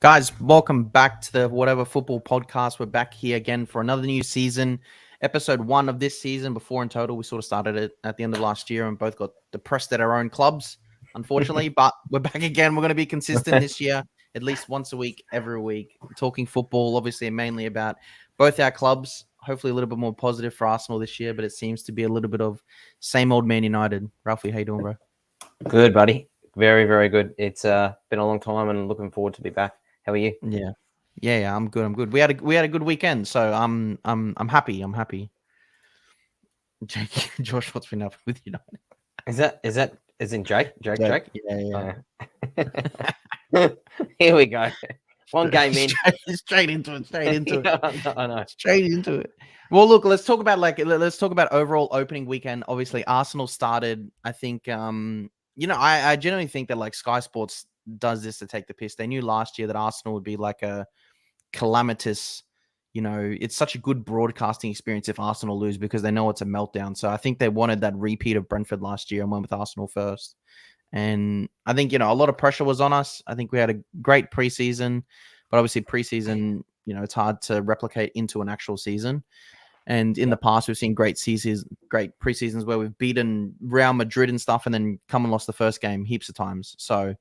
Guys, welcome back to the Whatever Football Podcast. We're back here again for another new season, episode 1 of this season. Before in total, we sort of started it at the end of last year and both got depressed at our own clubs, unfortunately. But we're back again. We're going to be consistent this year, at least once a week, every week, talking football, obviously, and mainly about both our clubs. Hopefully a little bit more positive for Arsenal this year, but it seems to be a little bit of same old Man United. Ralphie, how you doing, bro? Good, buddy. Very, very good. It's been a long time and looking forward to be back. How are you? Yeah. I'm good. We had a good weekend, so I'm happy. I'm happy. Jake, Josh, what's been up with you? Is that in Jake? Jake? Yeah. Oh. Here we go. One game in. Straight into it. I know. Straight into it. Well, look, let's talk about overall opening weekend. Obviously, Arsenal started. I think I genuinely think that like Sky Sports does this to take the piss. They knew last year that Arsenal would be like a calamitous, it's such a good broadcasting experience if Arsenal lose because they know it's a meltdown. So I think they wanted that repeat of Brentford last year and went with Arsenal first. And I think, a lot of pressure was on us. I think we had a great preseason, but obviously preseason, it's hard to replicate into an actual season. And in the past, we've seen great preseasons where we've beaten Real Madrid and stuff and then come and lost the first game heaps of times. So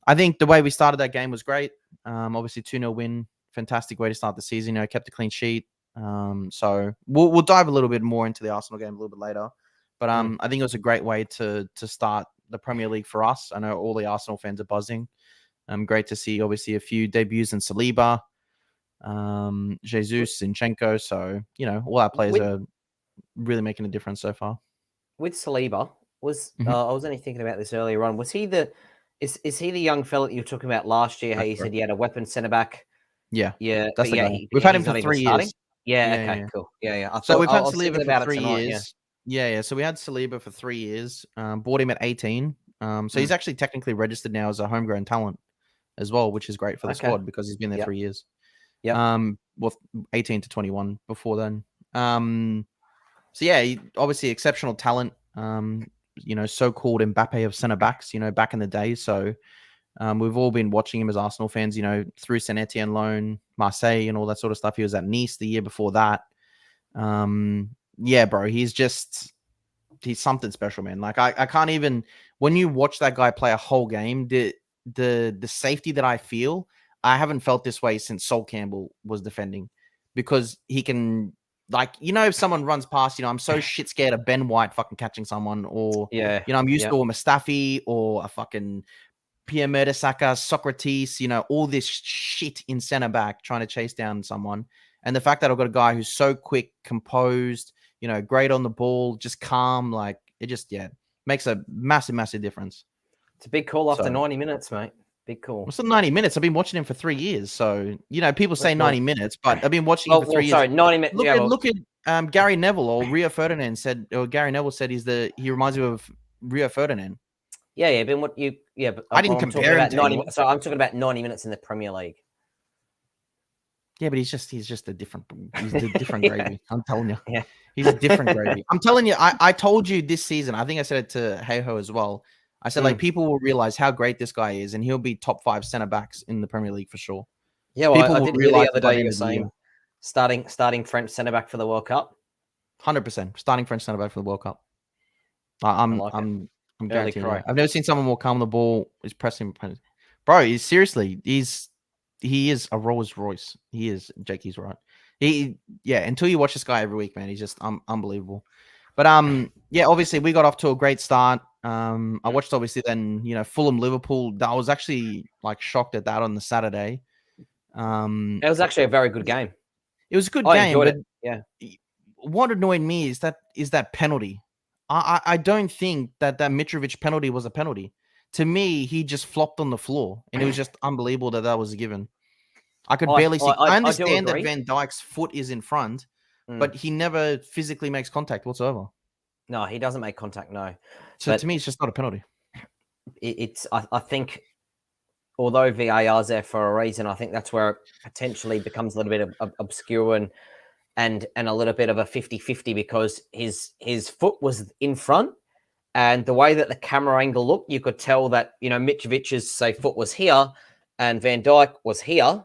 I think the way we started that game was great. Obviously, 2-0 win. Fantastic way to start the season. Kept a clean sheet. So we'll dive a little bit more into the Arsenal game a little bit later. But I think it was a great way to start the Premier League for us. I know all the Arsenal fans are buzzing. Great to see, obviously, a few debuts in Saliba, Jesus, Zinchenko. So, all our players are really making a difference so far. With Saliba, I was only thinking about this earlier on. Was he Is he the young fella that you were talking about last year? How you said he had a weapon centre back? Yeah. That's the guy. We've had him for 3 years. Yeah. Cool. Yeah. So we've had Saliba for 3 years. Yeah. So we had Saliba for 3 years. Bought him at 18. So he's actually technically registered now as a homegrown talent as well, which is great for the squad because he's been there 3 years. Yeah. 18 to 21 before then. So yeah, obviously exceptional talent. So-called Mbappe of centre backs, back in the day. So we've all been watching him as Arsenal fans, through Saint Etienne loan, Marseille and all that sort of stuff. He was at Nice the year before that. Yeah, bro, he's something special, man. Like I can't even, when you watch that guy play a whole game, the safety that I feel, I haven't felt this way since Sol Campbell was defending because he can, like, if someone runs past, I'm so shit scared of Ben White fucking catching someone or, I'm used to a Mustafi or a fucking Pierre Mertesacker, Socrates, all this shit in center back trying to chase down someone. And the fact that I've got a guy who's so quick, composed, great on the ball, just calm, like it just, makes a massive, massive difference. It's a big call after 90 minutes, mate. Big call. What's the 90 minutes? I've been watching him for 3 years. So, people say 90 minutes, but I've been watching him for 3 years. Sorry, 90 minutes. Look at Gary Neville or Rio Ferdinand Gary Neville said he reminds you of Rio Ferdinand. Yeah. But I didn't compare him to anyone. So I'm talking about 90 minutes in the Premier League. Yeah, but he's just a different gravy. I'm telling you. Yeah. He's a different gravy. I'm telling you, I told you this season, I think I said it to Hey-Ho as well. I said, like, people will realize how great this guy is, and he'll be top 5 center backs in the Premier League for sure. Yeah, well, I did hear the other day you were saying starting French center back for the World Cup. 100% starting French center back for the World Cup. I'm guaranteeing. I've never seen someone more calm on the ball. He's pressing, bro. He is a Rolls Royce. He is. Jake, he's right. Until you watch this guy every week, man, he's just unbelievable. But obviously we got off to a great start. I watched obviously then, Fulham Liverpool. I was actually like shocked at that on the Saturday. It was actually a very good game. It was a good game. Enjoyed it. Yeah. What annoyed me is that penalty. I don't think that Mitrovic penalty was a penalty. To me, he just flopped on the floor, and it was just unbelievable that was a given. I could barely see. I understand that Van Dijk's foot is in front, but he never physically makes contact whatsoever. No, he doesn't make contact, no. So to me, it's just not a penalty. I think, although VAR's there for a reason, I think that's where it potentially becomes a little bit of obscure and a little bit of a 50-50 because his foot was in front. And the way that the camera angle looked, you could tell that, Mitrovic's, say, foot was here and Van Dijk was here.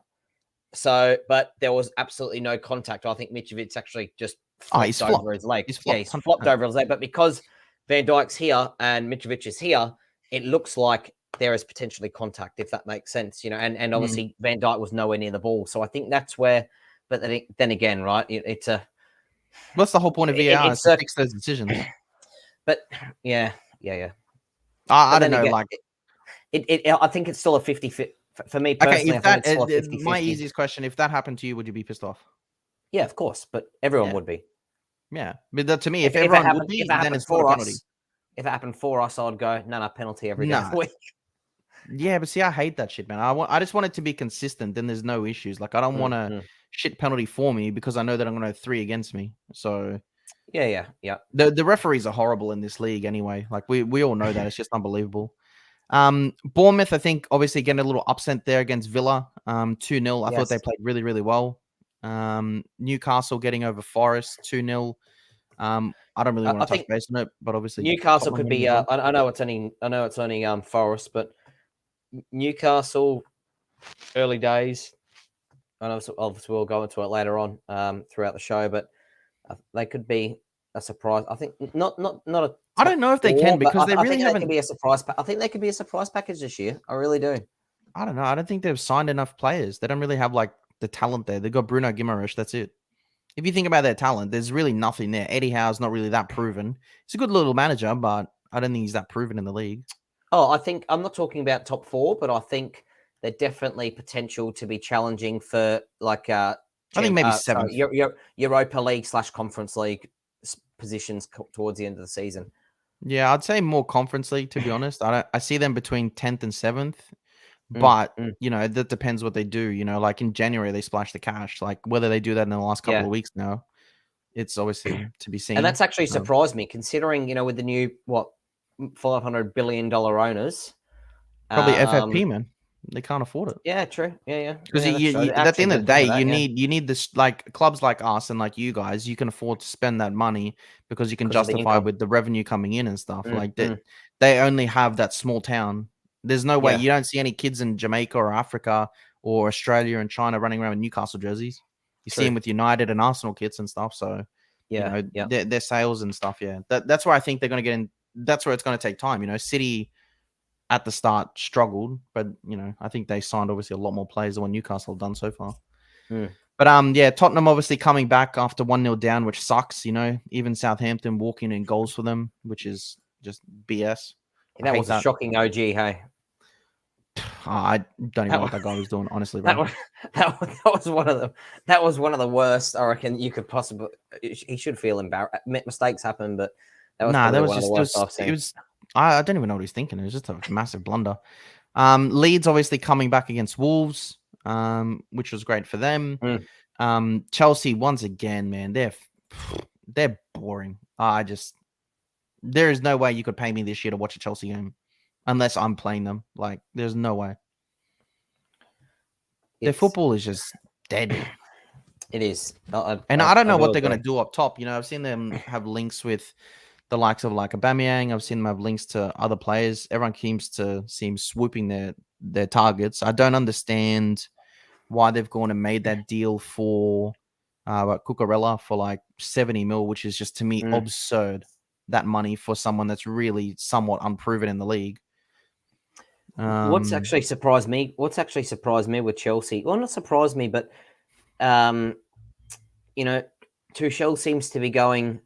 So, but there was absolutely no contact. I think Mitrovic actually just He's flopped over flopped. his leg. He's Yeah, flopped. he's 100%. flopped over his leg. But because Van Dijk's here and Mitrovic is here, it looks like there is potentially contact, if that makes sense, you know. And obviously Van Dijk was nowhere near the ball, so I think that's where. But then again, right? It's a. What's the whole point of VAR? Is to fix those decisions. But yeah. I don't know. Again, like, I think it's still a 50-50 for me personally. okay, if I think that it's still a 50-50. my easiest question: if that happened to you, would you be pissed off? Yeah, of course, but everyone would be. Yeah, but that, to me, if it everyone happened, would be, if it then happened it's not a for penalty. us, if it happened for us, I'd go, no, penalty every day of the week. Yeah, but see, I hate that shit, man. I just want it to be consistent. Then there's no issues. Like, I don't want a shit penalty for me because I know that I'm going to have 3 against me. So yeah. The referees are horrible in this league anyway. Like, we all know that. It's just unbelievable. Bournemouth, I think, obviously getting a little upset there against Villa. 2-0. I thought they played really, really well. Newcastle getting over Forest 2-0. I don't really want to touch base on it, but obviously Newcastle could be. I know it's only Forest, but Newcastle early days. I know obviously we'll go into it later on throughout the show, but they could be a surprise. I think not a. I don't know if they can because they really haven't. They could be a surprise. I think they could be a surprise package this year. I really do. I don't know. I don't think they've signed enough players. They don't really have like the talent there. They've got Bruno Guimaraes. That's it. If you think about their talent, there's really nothing there. Eddie Howe's not really that proven. He's a good little manager, but I don't think he's that proven in the league. Oh, I think I'm not talking about top 4, but I think they're definitely potential to be challenging for like I think maybe 7th. Europa League / Conference League positions towards the end of the season. Yeah, I'd say more Conference League, to be honest. I see them between 10th and 7th. But, you know, that depends what they do. You know, like in January, they splash the cash. Like whether they do that in the last couple of weeks now, it's obviously to be seen. And that's actually surprised me, considering, you know, with the new, $500 billion owners. Probably FFP, man. They can't afford it. Yeah, true. Yeah. Because at the end of the day, you need this, like clubs like us and like you guys, you can afford to spend that money because you can justify with the revenue coming in and stuff. Like that, they only have that small town. There's no way you don't see any kids in Jamaica or Africa or Australia and China running around with Newcastle jerseys. You see them with United and Arsenal kits and stuff. So, you know, their sales and stuff. Yeah, that's where I think they're going to get in. That's where it's going to take time. You know, City at the start struggled, but you know, I think they signed obviously a lot more players than what Newcastle have done so far. But yeah, Tottenham obviously coming back after 1-0 down, which sucks. You know, even Southampton walking in goals for them, which is just BS. That was a shocking OG, hey. I don't even know what that guy was doing, honestly, bro. That was one of the that was one of the worst I reckon you could possibly. He should feel embarrassed. Mistakes happen, but that was one of the worst I've seen. I don't even know what he's thinking. It was just a massive blunder. Leeds obviously coming back against Wolves, which was great for them. Chelsea once again, man, they're boring. There is no way you could pay me this year to watch a Chelsea game unless I'm playing them. Like, there's no way. Their football is just dead. It is. I don't know what they're going to do up top. You know, I've seen them have links with the likes of like Aubameyang. I've seen them have links to other players. Everyone seems swooping their targets. I don't understand why they've gone and made that deal for Cucurella for like 70 mil, which is just to me absurd. That money for someone that's really somewhat unproven in the league. What's actually surprised me with Chelsea, well, not surprised me, but you know, Tuchel seems to be trying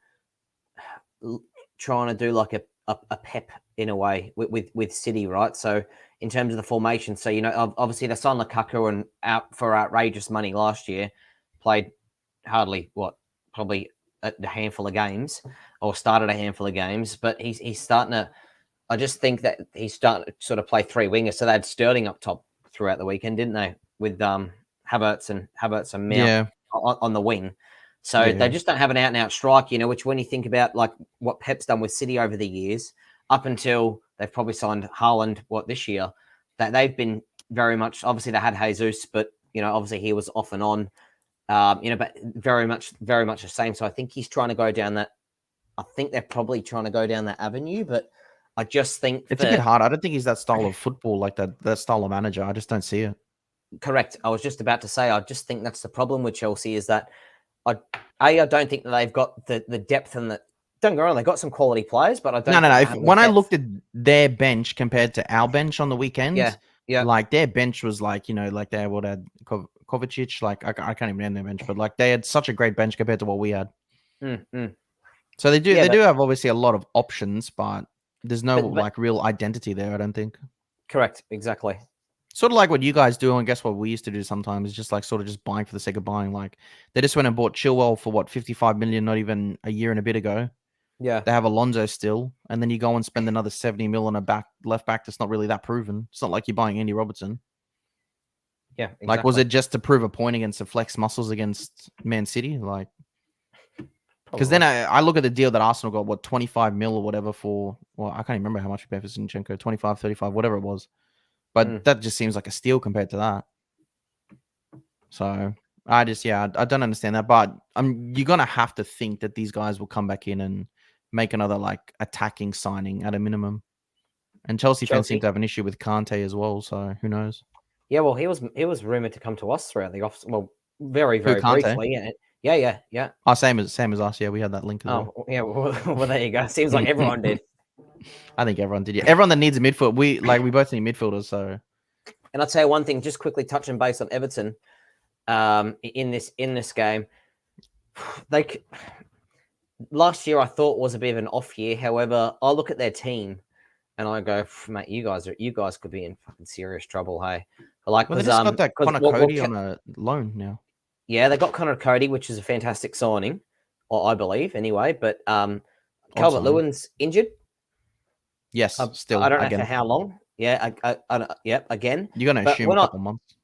to do like a Pep in a way with City, right? So in terms of the formation, so you know, obviously they signed Lukaku and out for outrageous money last year, played hardly probably a handful of games or started a handful of games, but he's starting to. I just think that he's starting to sort of play 3 wingers. So they had Sterling up top throughout the weekend, didn't they? With Havertz and Mount on the wing. So they just don't have an out-and-out strike, you know, which when you think about like what Pep's done with City over the years, up until they've probably signed Haaland, this year, that they've been very much, obviously they had Jesus, but, you know, obviously he was off and on, you know, but very much the same. So I think he's trying to go down that. I think they're probably trying to go down that avenue, but I just think It's a bit that hard. I don't think he's that style of football, like that style of manager. I just don't see it. correct. I was just about to say, I just think that's the problem with Chelsea is that I don't think that they've got the depth and the. Don't go wrong, they got some quality players, but I don't No. think they have the When I depth. looked at their bench compared to our bench on the weekend, Yeah. like their bench was like, like they would have Kovacic, like I can't even name their bench, but like they had such a great bench compared to what we had. So they do have obviously a lot of options, but there's no like real identity there, I don't think. Correct, exactly. Sort of like what you guys do, and guess what we used to do sometimes is just like sort of just buying for the sake of buying. Like they just went and bought Chilwell for what 55 million, not even a year and a bit ago. Yeah. They have Alonso still, and then you go and spend another 70 mil on a left back that's not really that proven. It's not like you're buying Andy Robertson. Yeah, exactly. Like, was it just to prove a point against the flex muscles against Man City? Like, because then I look at the deal that Arsenal got, what, 25 mil or whatever for, well, I can't even remember how much we paid for Zinchenko, 25, 35, whatever it was. But that just seems like a steal compared to that. So I don't understand that. But you're going to have to think that these guys will come back in and make another like attacking signing at a minimum. And Chelsea fans seem to have an issue with Kante as well. So who knows? Yeah, well, he was rumored to come to us throughout the off. Well, very briefly. Yeah. Oh, same as us. Yeah, we had that link as well. Yeah. Well, there you go. Seems like everyone did. I think everyone did. Yeah, everyone that needs a midfield. We both need midfielders. So, and I'll tell you one thing, just quickly touching base on Everton. In this game, last year I thought was a bit of an off year. However, I look at their team and I go, mate, you guys could be in fucking serious trouble. Hey, like, well, they just got that Connor Cody on a loan now. Yeah, they got Connor Cody, which is a fantastic signing, or I believe anyway. But Calvert-Lewin's injured. Yes, still. I don't know for how long. Yeah, again. You're going to assume a couple months.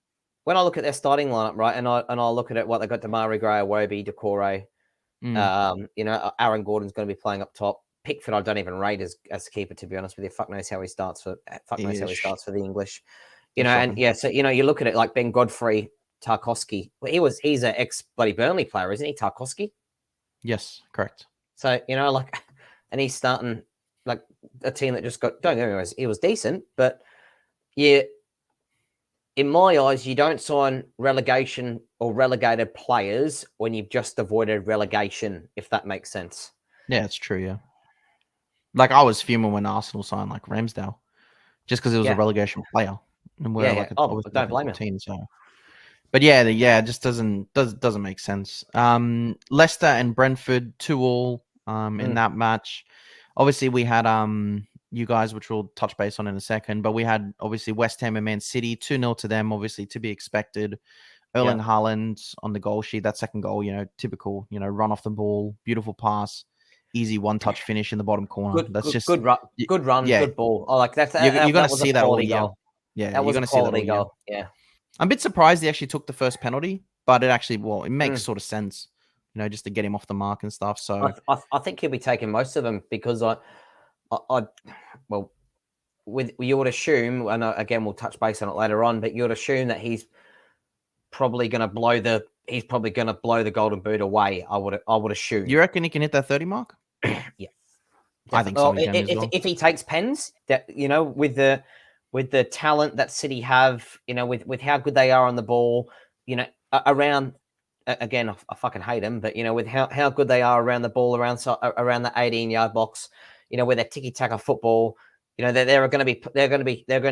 When I look at their starting lineup, right, and I look at it, what they got: Damari Gray, Iwobi, Decore. Aaron Gordon's going to be playing up top. Pickford, I don't even rate as a keeper, to be honest with you. Fuck knows how he starts for the English. So you look at it like Ben Godfrey, Tarkowski. Well, he's an ex bloody Burnley player, isn't he? Tarkowski. Yes, correct. So and he's starting like a team that just got. Don't get me wrong, he was decent, but yeah. In my eyes, you don't sign relegation or relegated players when you've just avoided relegation, if that makes sense. Yeah, it's true, yeah. Like, I was fuming when Arsenal signed, like, Ramsdale, just because it was a relegation player. And we're don't blame him. So. But yeah, it just doesn't make sense. Leicester and Brentford 2-2 in that match. Obviously, we had you guys, which we'll touch base on in a second, but we had obviously West Ham and Man City 2-0 to them, obviously to be expected. Erling Haaland on the goal sheet, that second goal, typical, run off the ball, beautiful pass, easy one-touch finish in the bottom corner. Good run, good ball. I like that. You're going to see that all year. Goal. Yeah, that was a quality goal. Yeah, I'm a bit surprised he actually took the first penalty, but it makes sort of sense, just to get him off the mark and stuff. So I think he'll be taking most of them because you would assume, and again we'll touch base on it later on, but you would assume that he's probably going to blow the golden boot away. I would assume. You reckon he can hit that 30 mark? Yeah, I think so. If he takes pens, that with the talent that City have, with how good they are on the ball, around. Again, I fucking hate them, but with how good they are around the ball, around the 18-yard box, with their tiki-taka football, they're going to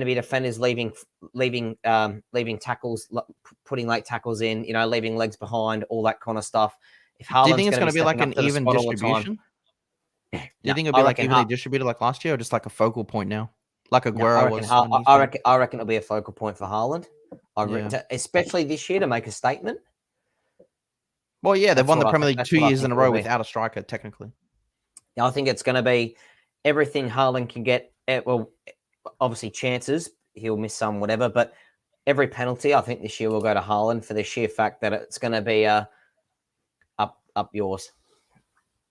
be defenders leaving tackles, putting late tackles in, leaving legs behind, all that kind of stuff. If Haaland's do you think it's going to be like an even distribution? Do you think it'll be like evenly distributed like last year, or just like a focal point now, like Aguero was? I reckon it'll be a focal point for Haaland. Especially this year to make a statement. Well, yeah, they've won the Premier League 2 years in a row without a striker, technically. I think it's going to be everything Haaland can get. Well, obviously chances, he'll miss some, whatever, but every penalty, I think this year will go to Haaland for the sheer fact that it's going to be up yours.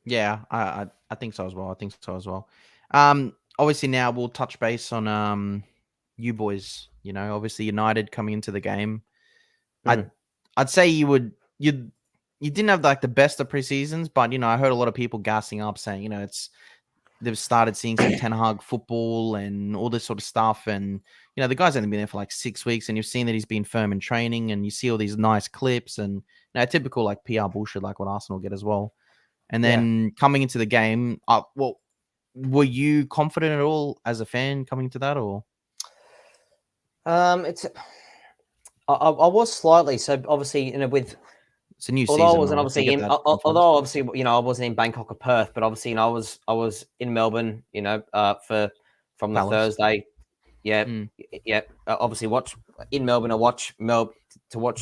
Yeah, I think so as well. Obviously now we'll touch base on you boys. Obviously United coming into the game. I'd say you didn't have like the best of preseasons, but I heard a lot of people gassing up saying, they've started seeing some Ten Hag football and all this sort of stuff. And, the guy's only been there for like 6 weeks, and you've seen that he's been firm in training, and you see all these nice clips and typical like PR bullshit like what Arsenal get as well. And then coming into the game, well, were you confident at all as a fan coming to that, or? I was slightly. So obviously, with it's a new although season. I wasn't obviously in, although obviously I wasn't in Bangkok or Perth, but obviously I was in Melbourne. From the Palace. Thursday. Yeah. Obviously, watch in Melbourne. I watch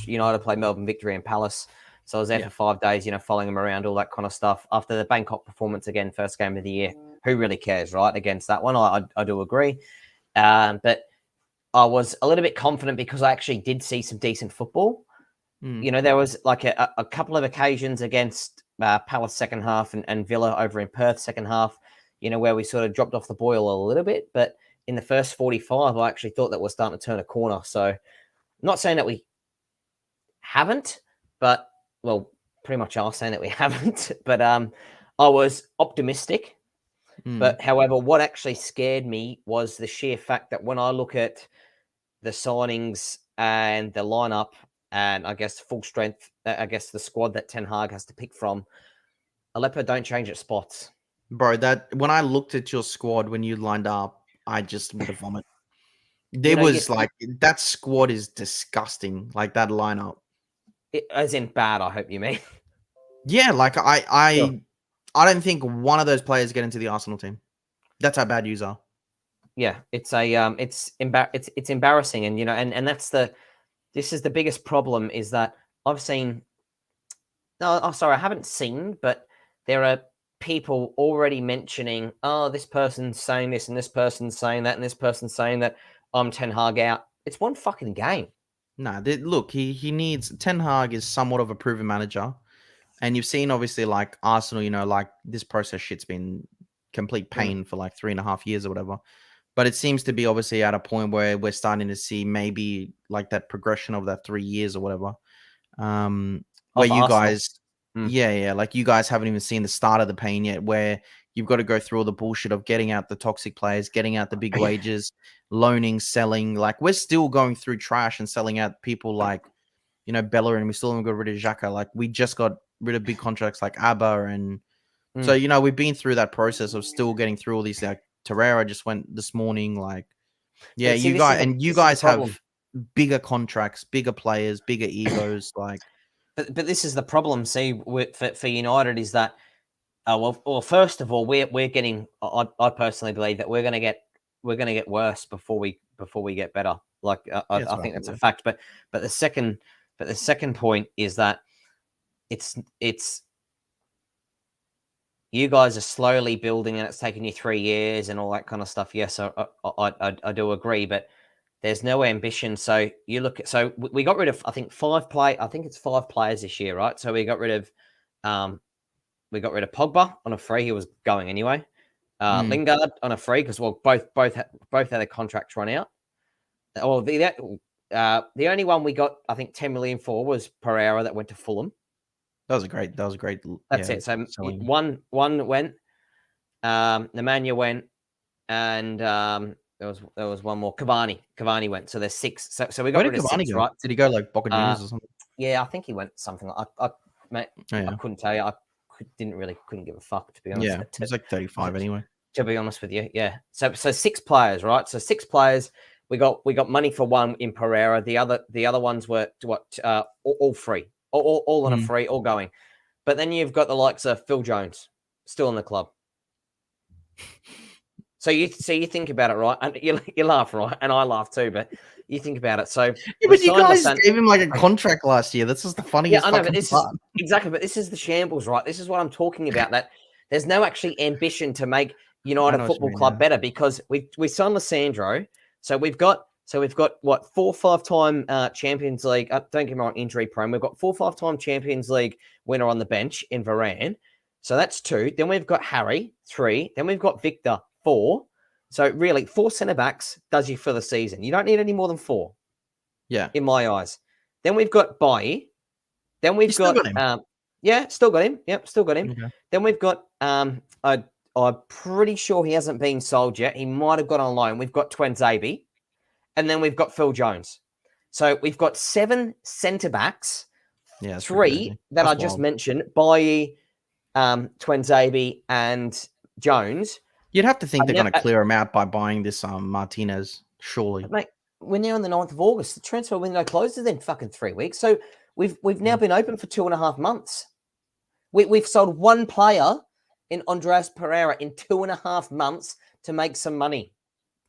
United play Melbourne Victory and Palace. So I was there for 5 days, following them around, all that kind of stuff. After the Bangkok performance again, first game of the year, who really cares, right? Against that one, I do agree. But I was a little bit confident because I actually did see some decent football. There was like a couple of occasions against Palace second half and Villa over in Perth second half, where we sort of dropped off the boil a little bit. But in the first 45, I actually thought that we're starting to turn a corner. So I'm not saying that we haven't, but, well, pretty much are saying that we haven't. But I was optimistic. But, however, what actually scared me was the sheer fact that when I look at the signings and the lineup and I guess full strength, I guess the squad that Ten Hag has to pick from, Aleppo don't change its spots. Bro, that when I looked at your squad when you lined up, I just would have vomited. There was that squad is disgusting. Like that lineup. As in bad, I hope you mean. Yeah, like I don't think one of those players get into the Arsenal team. That's how bad you are. Yeah, it's it's embarrassing, and and this is the biggest problem is that I've seen. No, I'm sorry, I haven't seen, but there are people already mentioning, oh, this person's saying this, and this person's saying that, and this person's saying that. I'm Ten Hag out. It's one fucking game. Nah, look, he needs Ten Hag is somewhat of a proven manager, and you've seen obviously like Arsenal, like this process shit's been complete pain for like 3.5 years or whatever. But it seems to be obviously at a point where we're starting to see maybe like that progression of that 3 years or whatever. Where you guys, like you guys haven't even seen the start of the pain yet, where you've got to go through all the bullshit of getting out the toxic players, getting out the big wages, loaning, selling. Like we're still going through trash and selling out people like, Bellerin. We still haven't got rid of Xhaka. Like we just got rid of big contracts like Abba. And so, we've been through that process of still getting through all these, like Torreira just went this morning. Like, yeah, see, you guys have bigger contracts, bigger players, bigger egos. Like, but this is the problem. See, for United is that, well, first of all, we're getting. I personally believe that we're going to get worse before we get better. Like, I think that's a fact. But the second point is that it's you guys are slowly building, and it's taken you 3 years and all that kind of stuff. Yes, I do agree, but there's no ambition. So you look at, so we got rid of, I think it's 5 players this year, right? So we got rid of Pogba on a free. He was going anyway. Lingard on a free because, well, both had their contracts run out. Or the only one we got, I think, 10 million for was Pereira that went to Fulham. That was great. That's it. So one went, Nemanja went, and there was one more. Cavani went. So there's 6. So we got rid of 6, right? Did he go like Boca Juniors or something? Yeah, I think he went something like I couldn't tell you. I couldn't give a fuck, to be honest. Yeah, it's like 35 anyway. To be honest with you, yeah. So 6 players, right? So 6 players. We got money for one in Pereira. The other ones were all free, all on a free, all going. But then you've got the likes of Phil Jones still in the club. So you think about it, right? And you laugh, right? And I laugh too, but you think about it. So yeah, but you guys gave him like a contract last year. This is the funniest. Yeah, I know, but exactly. But this is the shambles, right? This is what I'm talking about. That there's no actually ambition to make United Football Club better, because we signed Lissandro. So we've got what, 4 or 5-time Champions League. Don't get me wrong, injury prone. We've got 4 or 5-time Champions League winner on the bench in Varane. So that's 2. Then we've got Harry, 3. Then we've got Victor, 4. So really, 4 centre backs does you for the season. You don't need any more than 4. Yeah, in my eyes. Then we've got Bailly. Then we've got him. Yeah, still got him. Yep, still got him. Okay. Then we've got I'm pretty sure he hasn't been sold yet. He might have gone on loan. We've got Twenzabi, and then we've got Phil Jones. So we've got 7 centre backs. Yeah, 3 that I just mentioned, Bailly, Twenzabi, and Jones. You'd have to think they're going to clear him out by buying this Martinez, surely. Mate, we're now on the 9th of August. The transfer window closes in fucking 3 weeks. So we've now been open for 2.5 months. We've sold one player in Andreas Pereira in 2.5 months to make some money.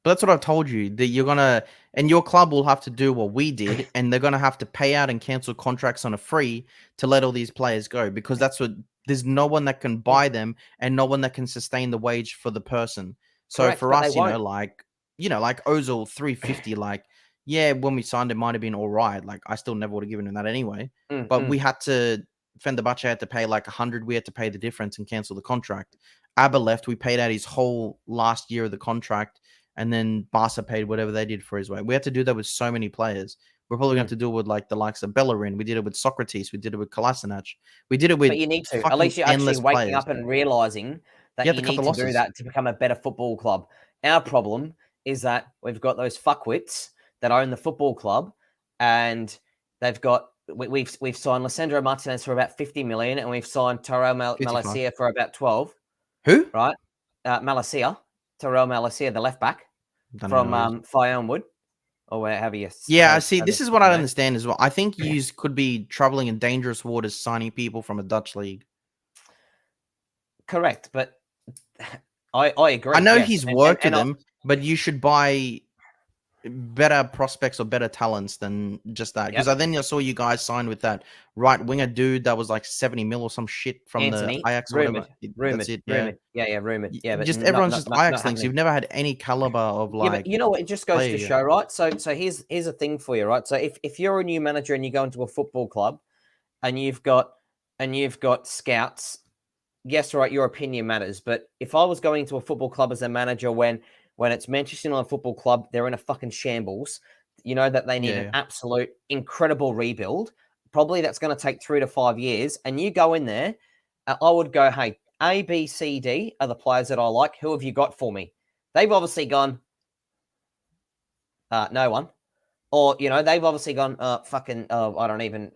But that's what I've told you, that you're going to, and your club will have to do what we did, and they're going to have to pay out and cancel contracts on a free to let all these players go, because that's what, there's no one that can buy them and no one that can sustain the wage for the person. So Correct, for us, like Ozil 350, like, yeah, when we signed it might have been all right. Like, I still never would have given him that anyway. But we had to, Fenerbahce had to pay like 100. We had to pay the difference and cancel the contract. Abba left. We paid out his whole last year of the contract. And then Barca paid whatever they did for his way. We had to do that with so many players. We're probably going to have to do it with like the likes of Bellerin. We did it with Socrates. We did it with Kolasinac. We did it with. But you need to. At least you're actually waking up and realizing that you need to do that to become a better football club. Our problem is that we've got those fuckwits that own the football club, and they've got. We've signed Lissandro Martinez for about 50 million, and we've signed Terrell Malacia for about 12. Who? Right, Malacia. Terrell Malacia, the left back from Firewood, or wherever you. Yeah, see, this is what I understand as well. I think you could be traveling in dangerous waters signing people from a Dutch league. Correct, but I agree. I know he's worked with them, but you should buy better prospects or better talents than just that. Because then I saw you guys sign with that right winger dude that was like 70 mil or some shit from the Ajax or whatever. Rumours. Yeah, rumored. Yeah, but just everyone's just Ajax links. You've never had any caliber of like. Yeah, but you know what? It just goes to show, right? So here's a thing for you, right? So if you're a new manager and you go into a football club, and you've got scouts, yes, right, your opinion matters. But if I was going to a football club as a manager when it's Manchester United Football Club, they're in a fucking shambles. You know that they need an absolute incredible rebuild. Probably that's going to take 3 to 5 years. And you go in there, I would go, hey, A, B, C, D are the players that I like. Who have you got for me? They've obviously gone, no one. Or, they've obviously gone, I don't even,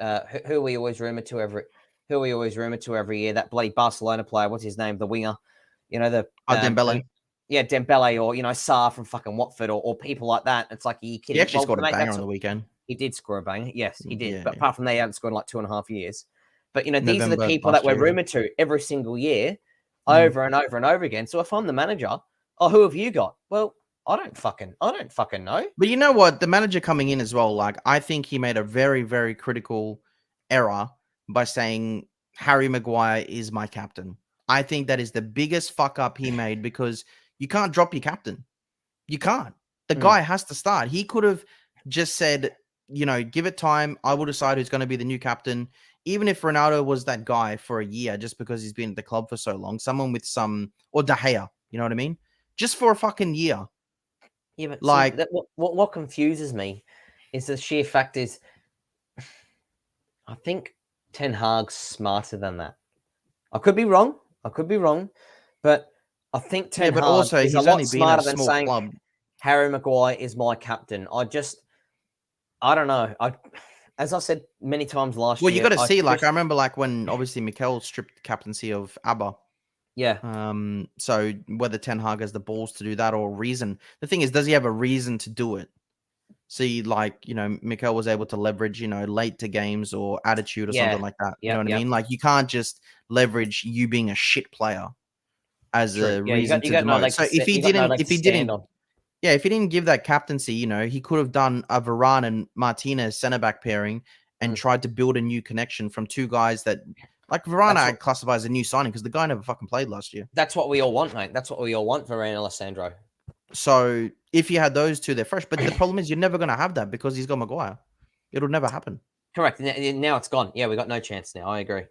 who are we always rumored to every year? That bloody Barcelona player, what's his name? The winger, Dembele. Yeah, Dembele or, Sarr from fucking Watford or people like that. It's like, are you kidding? He actually scored a banger on the weekend. He did score a banger. Yes, he did. Yeah, but apart from that, he hadn't scored in like 2.5 years. But, these are the people that we're rumored to every single year over and over and over again. So if I'm the manager, who have you got? Well, I don't fucking know. But you know what? The manager coming in as well, like, I think he made a very, very critical error by saying Harry Maguire is my captain. I think that is the biggest fuck up he made, because you can't drop your captain. You can't. The guy has to start. He could have just said, give it time. I will decide who's going to be the new captain. Even if Ronaldo was that guy for a year, just because he's been at the club for so long, someone with or De Gea, you know what I mean? Just for a fucking year. Yeah, but like, what confuses me is the sheer fact is, I think Ten Hag's smarter than that. I could be wrong, but I think Ten Hag also, is he's a lot only smarter been a than saying club. Harry Maguire is my captain. I don't know. As I said many times last year. Well, you got to see, I remember when obviously Mikel stripped the captaincy of Abba. Yeah. So whether Ten Hag has the balls to do that or reason. The thing is, does he have a reason to do it? See, Mikel was able to leverage, late to games or attitude or something like that. You know what I mean? Like, you can't just leverage you being a shit player as a reason to demote. So if he didn't give that captaincy, he could have done a Varane and Martinez centre back pairing and tried to build a new connection from two guys that, like, Varane I classify as a new signing because the guy never fucking played last year. That's what we all want, mate. That's what we all want, Varane and Alessandro. So if you had those two, they're fresh. But the problem is you're never going to have that because he's got Maguire. It'll never happen. Correct. Now it's gone. Yeah, we got no chance now. I agree.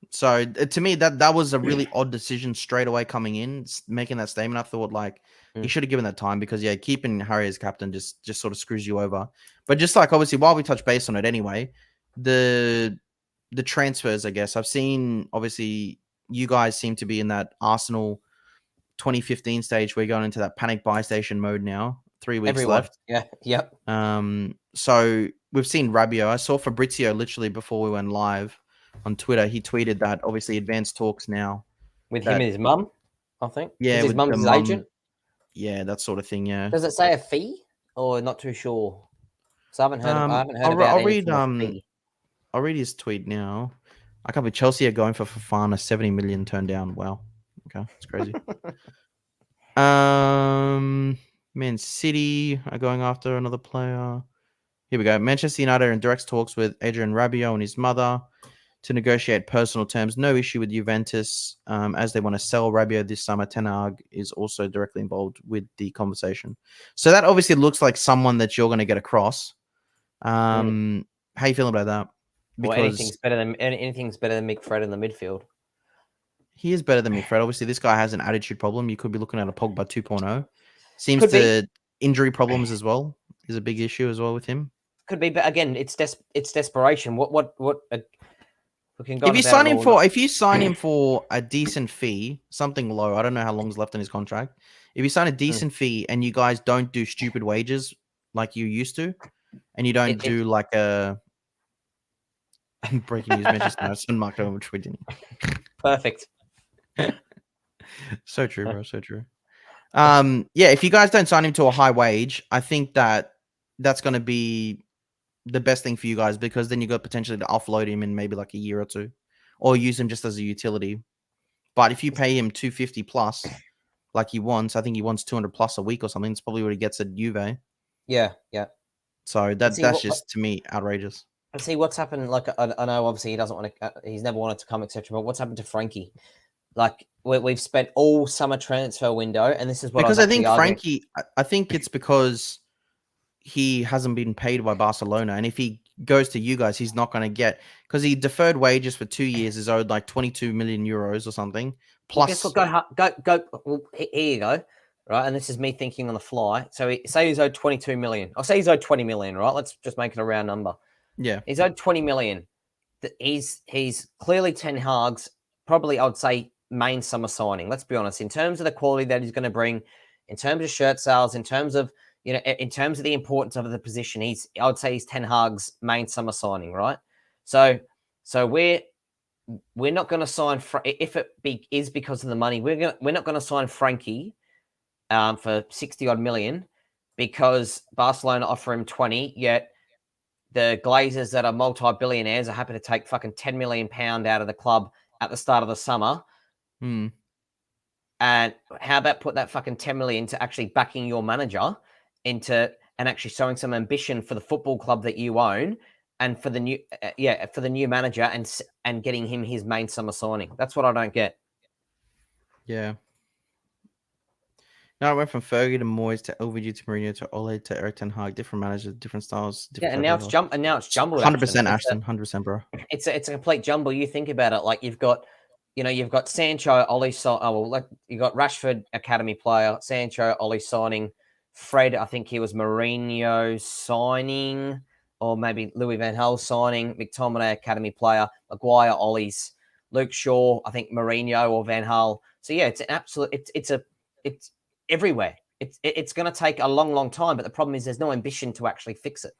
So to me, that was a really odd decision straight away coming in, making that statement. I thought he should have given that time because keeping Harry as captain just sort of screws you over. But just obviously while we touch base on it anyway, the transfers, I guess I've seen. Obviously, you guys seem to be in that Arsenal 2015 stage. We're going into that panic buy station mode now. 3 weeks Everyone. left. Yeah. Yep. So we've seen Rabiot. I saw Fabrizio literally before we went live on Twitter. He tweeted that obviously advanced talks now With that, him and his mum, I think. yeah, His with the mum's his mum, agent. yeah, that sort of thing. Yeah. Does it say a fee or not too sure? So I haven't heard. I haven't heard about I'll anything read. of fee. I'll read his tweet now. I can't be Chelsea are going for Fofana, 70 million turned down. Wow. Okay, it's crazy. Man City are going after another player. Here we go. Manchester United are in direct talks with Adrian Rabiot and his mother to negotiate personal terms. No issue with Juventus, as they want to sell Rabiot this summer. Ten Hag is also directly involved with the conversation. So that obviously looks like someone that you're going to get across. How you feeling about that? Well, Because anything's better than Mick Fred in the midfield. he is better than me, Fred. Obviously, this guy has an attitude problem. You could be looking at a Pogba 2.0. Seems Could to injury problems as well is a big issue as well with him. Could be, but again, it's desperation. What we can go If on you about sign it him all for night. if you sign him for a decent fee, something low, I don't know how long's left in his contract. If you sign a decent fee and you guys don't do stupid wages like you used to, and you don't do like a breaking news Manchester United and marked over tweeting. Perfect. So true, bro. So true. Yeah, if you guys don't sign him to a high wage, I think that's going to be the best thing for you guys, because then you got potentially to offload him in maybe like a year or two, or use him just as a utility. But if you pay him 250 plus, like he wants, I think he wants 200 plus a week or something. It's probably what he gets at Juve. Yeah, yeah. So that's just to me outrageous. And see what's happened. Like I know, obviously he doesn't want to. He's never wanted to come, etc. But what's happened to Frankie? Like we've spent all summer transfer window, and this is what Because I I was think arguing. Frankie, I think it's because he hasn't been paid by Barcelona, and if he goes to you guys, he's not going to get, because he deferred wages for 2 years, is owed like 22 million euros or something. Plus, well, guess what? Go. Well, here you go. Right, and this is me thinking on the fly. So say he's owed 22 million. I'll say he's owed 20 million. Right, let's just make it a round number. Yeah, he's owed 20 million. He's clearly Ten Hag's, probably I would say, main summer signing. Let's be honest. In terms of the quality that he's going to bring, in terms of shirt sales, in terms of in terms of the importance of the position, I would say he's Ten Hag's main summer signing, right? So we're not going to sign if it is because of the money. We're not going to sign Frankie for 60 odd million because Barcelona offer him 20, yet the Glazers that are multi-billionaires are happy to take fucking £10 million out of the club at the start of the summer. And how about put that fucking 10 million to actually backing your manager and actually showing some ambition for the football club that you own, and for the new manager, and getting him his main summer signing. That's what I don't get. Yeah. Now it went from Fergie to Moyes to LVG to Mourinho to Ole to Eric Ten Hag. Different managers, different styles. Different and now it's jumbled. 100% Ashton. 100%, bro. It's a complete jumble. You think about it, like you've got Sancho, Ollie. You got Rashford, academy player. Sancho, Ollie signing. Fred, I think he was Mourinho signing, or maybe Louis van Gaal signing. McTominay, academy player. Maguire, Ollie's. Luke Shaw, I think Mourinho or Van Gaal. So yeah, it's an absolute. It's everywhere. It's going to take a long, long time. But the problem is there's no ambition to actually fix it.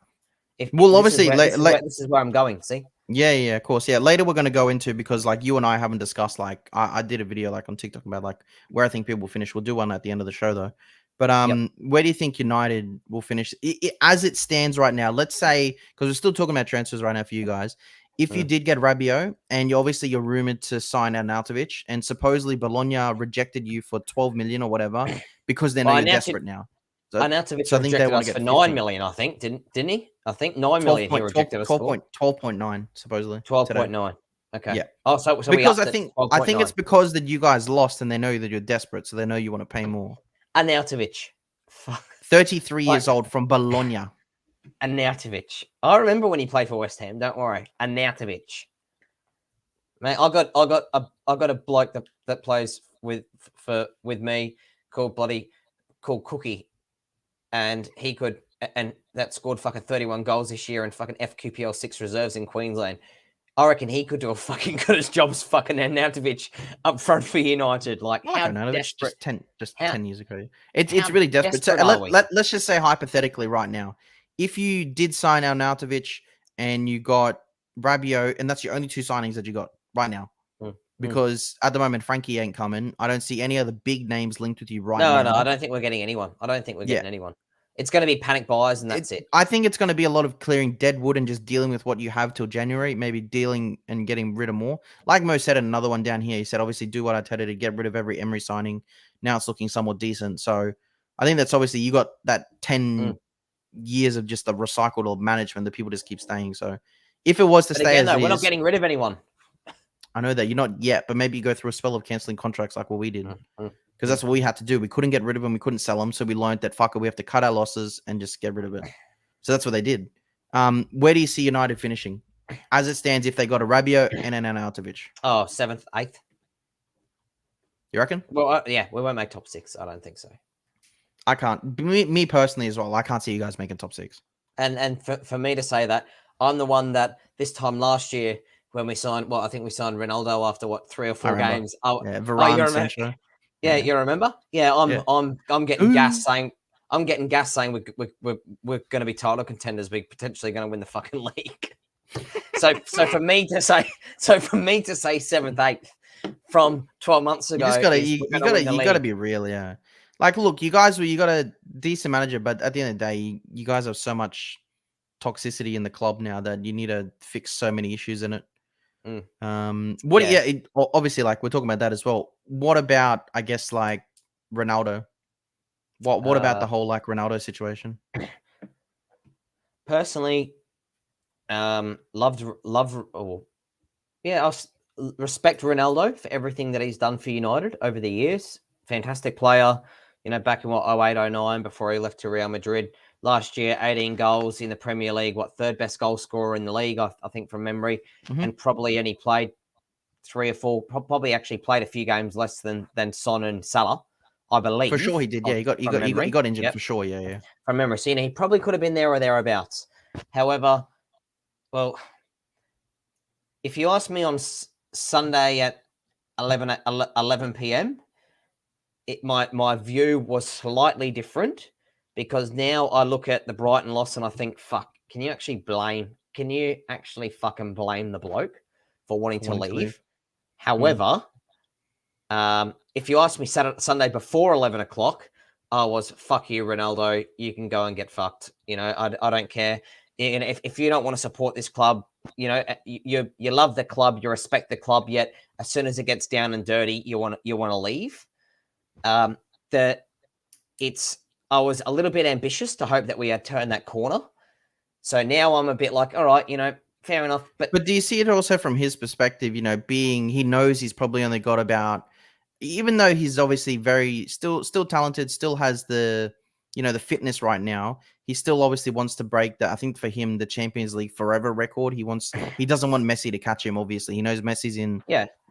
Obviously, this is where I'm going. See. Yeah, of course. Yeah, later we're going to go into, because like you and I haven't discussed, like I did a video like on TikTok about like where I think people will finish. We'll do one at the end of the show though. But where do you think United will finish as it stands right now? Let's say, because we're still talking about transfers right now for you guys. If you did get Rabiot, and you're rumored to sign Arnautovic, and supposedly Bologna rejected you for 12 million or whatever because they know you're desperate now. So I think they want to get for 9 million. I think didn't he? I think 9 million he rejected us for 12.9 supposedly. 12.9. Okay. Yeah. Oh, so because I think it's because that you guys lost and they know that you're desperate, so they know you want to pay more. Arnautovic, 33 years old from Bologna. Arnautovic. I remember when he played for West Ham. Don't worry, Arnautovic. Man, I got a bloke that plays with me called Cookie, and that scored fucking 31 goals this year and fucking FQPL 6 reserves in Queensland. I reckon he could do a fucking good as job as fucking Arnautovic up front for United. Like, I like how Arnautovic desperate, just how 10 years ago. It's how really desperate. So desperate are we? let's just say hypothetically right now, if you did sign Arnautovic and you got Rabiot, and that's your only two signings that you got right now, because at the moment Frankie ain't coming. I don't see any other big names linked with you right now. No, I don't think we're getting anyone. I don't think we're Yeah. getting anyone. It's going to be panic buys, and that's it. I think it's going to be a lot of clearing dead wood and just dealing with what you have till January, maybe dealing and getting rid of more. Like Mo said, another one down here, he said, obviously do what I tell you to get rid of every Emery signing. Now it's looking somewhat decent. So I think that's obviously you got that 10 years of just the recycled of management that people just keep staying. So if it was to stay again, as we're not is, getting rid of anyone. I know that you're not yet, but maybe you go through a spell of cancelling contracts like what we did. Because that's what we had to do. We couldn't get rid of them. We couldn't sell them. So we learned that, fuck it, we have to cut our losses and just get rid of it. So that's what they did. Where do you see United finishing? As it stands, if they got a Rabiot and an Arnautovic? Oh, 7th, 8th. You reckon? Well, yeah, we won't make top 6. I don't think so. I can't. Me personally as well, I can't see you guys making top 6. And for me to say that, I'm the one that this time last year when we signed, well, I think we signed Ronaldo after, 3 or 4 games. Varane, you Sancho. Yeah, you remember? Yeah, I'm getting gas saying we're going to be title contenders. We're potentially going to win the fucking league. so for me to say 7th, 8th from 12 months ago, you gotta be real, yeah. Like, look, you got a decent manager, but at the end of the day, you guys have so much toxicity in the club now that you need to fix so many issues in it. Obviously, like we're talking about that as well. What about, I guess, like Ronaldo? What about the whole like Ronaldo situation? Personally, I respect Ronaldo for everything that he's done for United over the years. Fantastic player, back in 08, 09 before he left to Real Madrid. Last year, 18 goals in the Premier League, third best goal scorer in the league, I think, from memory, and probably only played 3 or 4, probably actually played a few games less than Son and Salah, I believe. For sure he did, yeah. He got injured for sure, yeah. From memory. So, he probably could have been there or thereabouts. However, well, if you ask me on Sunday at 11 p.m., my view was slightly different, because now I look at the Brighton loss and I think, fuck, can you actually fucking blame the bloke for wanting to leave? However, if you ask me Sunday before 11 o'clock, I was, fuck you, Ronaldo, you can go and get fucked. I don't care. And if you don't want to support this club, you love the club, you respect the club, yet as soon as it gets down and dirty, you want to leave. I was a little bit ambitious to hope that we had turned that corner. So now I'm a bit like, all right, fair enough. But do you see it also from his perspective, he knows he's probably only got about, even though he's obviously very still talented, still has the, the fitness right now, he still obviously wants to break that. I think for him, the Champions League forever record, he doesn't want Messi to catch him. Obviously, he knows Messi's in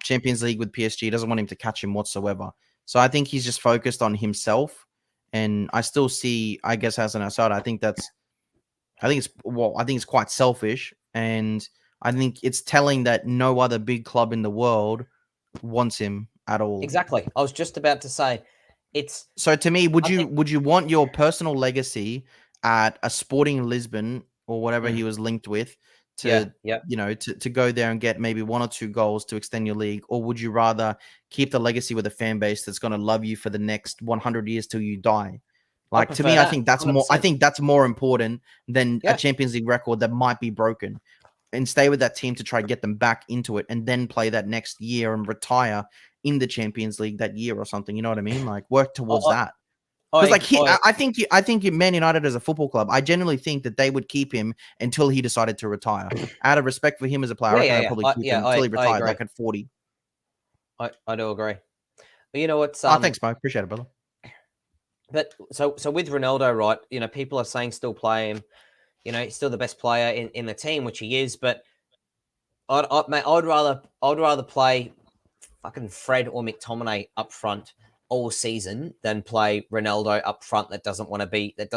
Champions League with PSG. He doesn't want him to catch him whatsoever. So I think he's just focused on himself. And I still see, I guess, as an aside, I think it's quite selfish. And I think it's telling that no other big club in the world wants him at all. Exactly. I was just about to say, so to me, would you want your personal legacy at a Sporting Lisbon or whatever he was linked with to go there and get maybe 1 or 2 goals to extend your league? Or would you rather keep the legacy with a fan base that's going to love you for the next 100 years till you die? Like, to me, I think that's 100%. More. I think that's more important than a Champions League record that might be broken. And stay with that team to try to get them back into it, and then play that next year and retire in the Champions League that year or something. You know what I mean? Like, work towards that. Because I think Man United as a football club, I genuinely think that they would keep him until he decided to retire. Out of respect for him as a player, I reckon I'd probably keep him until he retired, like at 40. I do agree. But you know what? Thanks, Mo. Appreciate it, brother. But so with Ronaldo, right? People are saying still play him. He's still the best player in the team, which he is. But I'd rather play fucking Fred or McTominay up front all season than play Ronaldo up front that doesn't want to be there.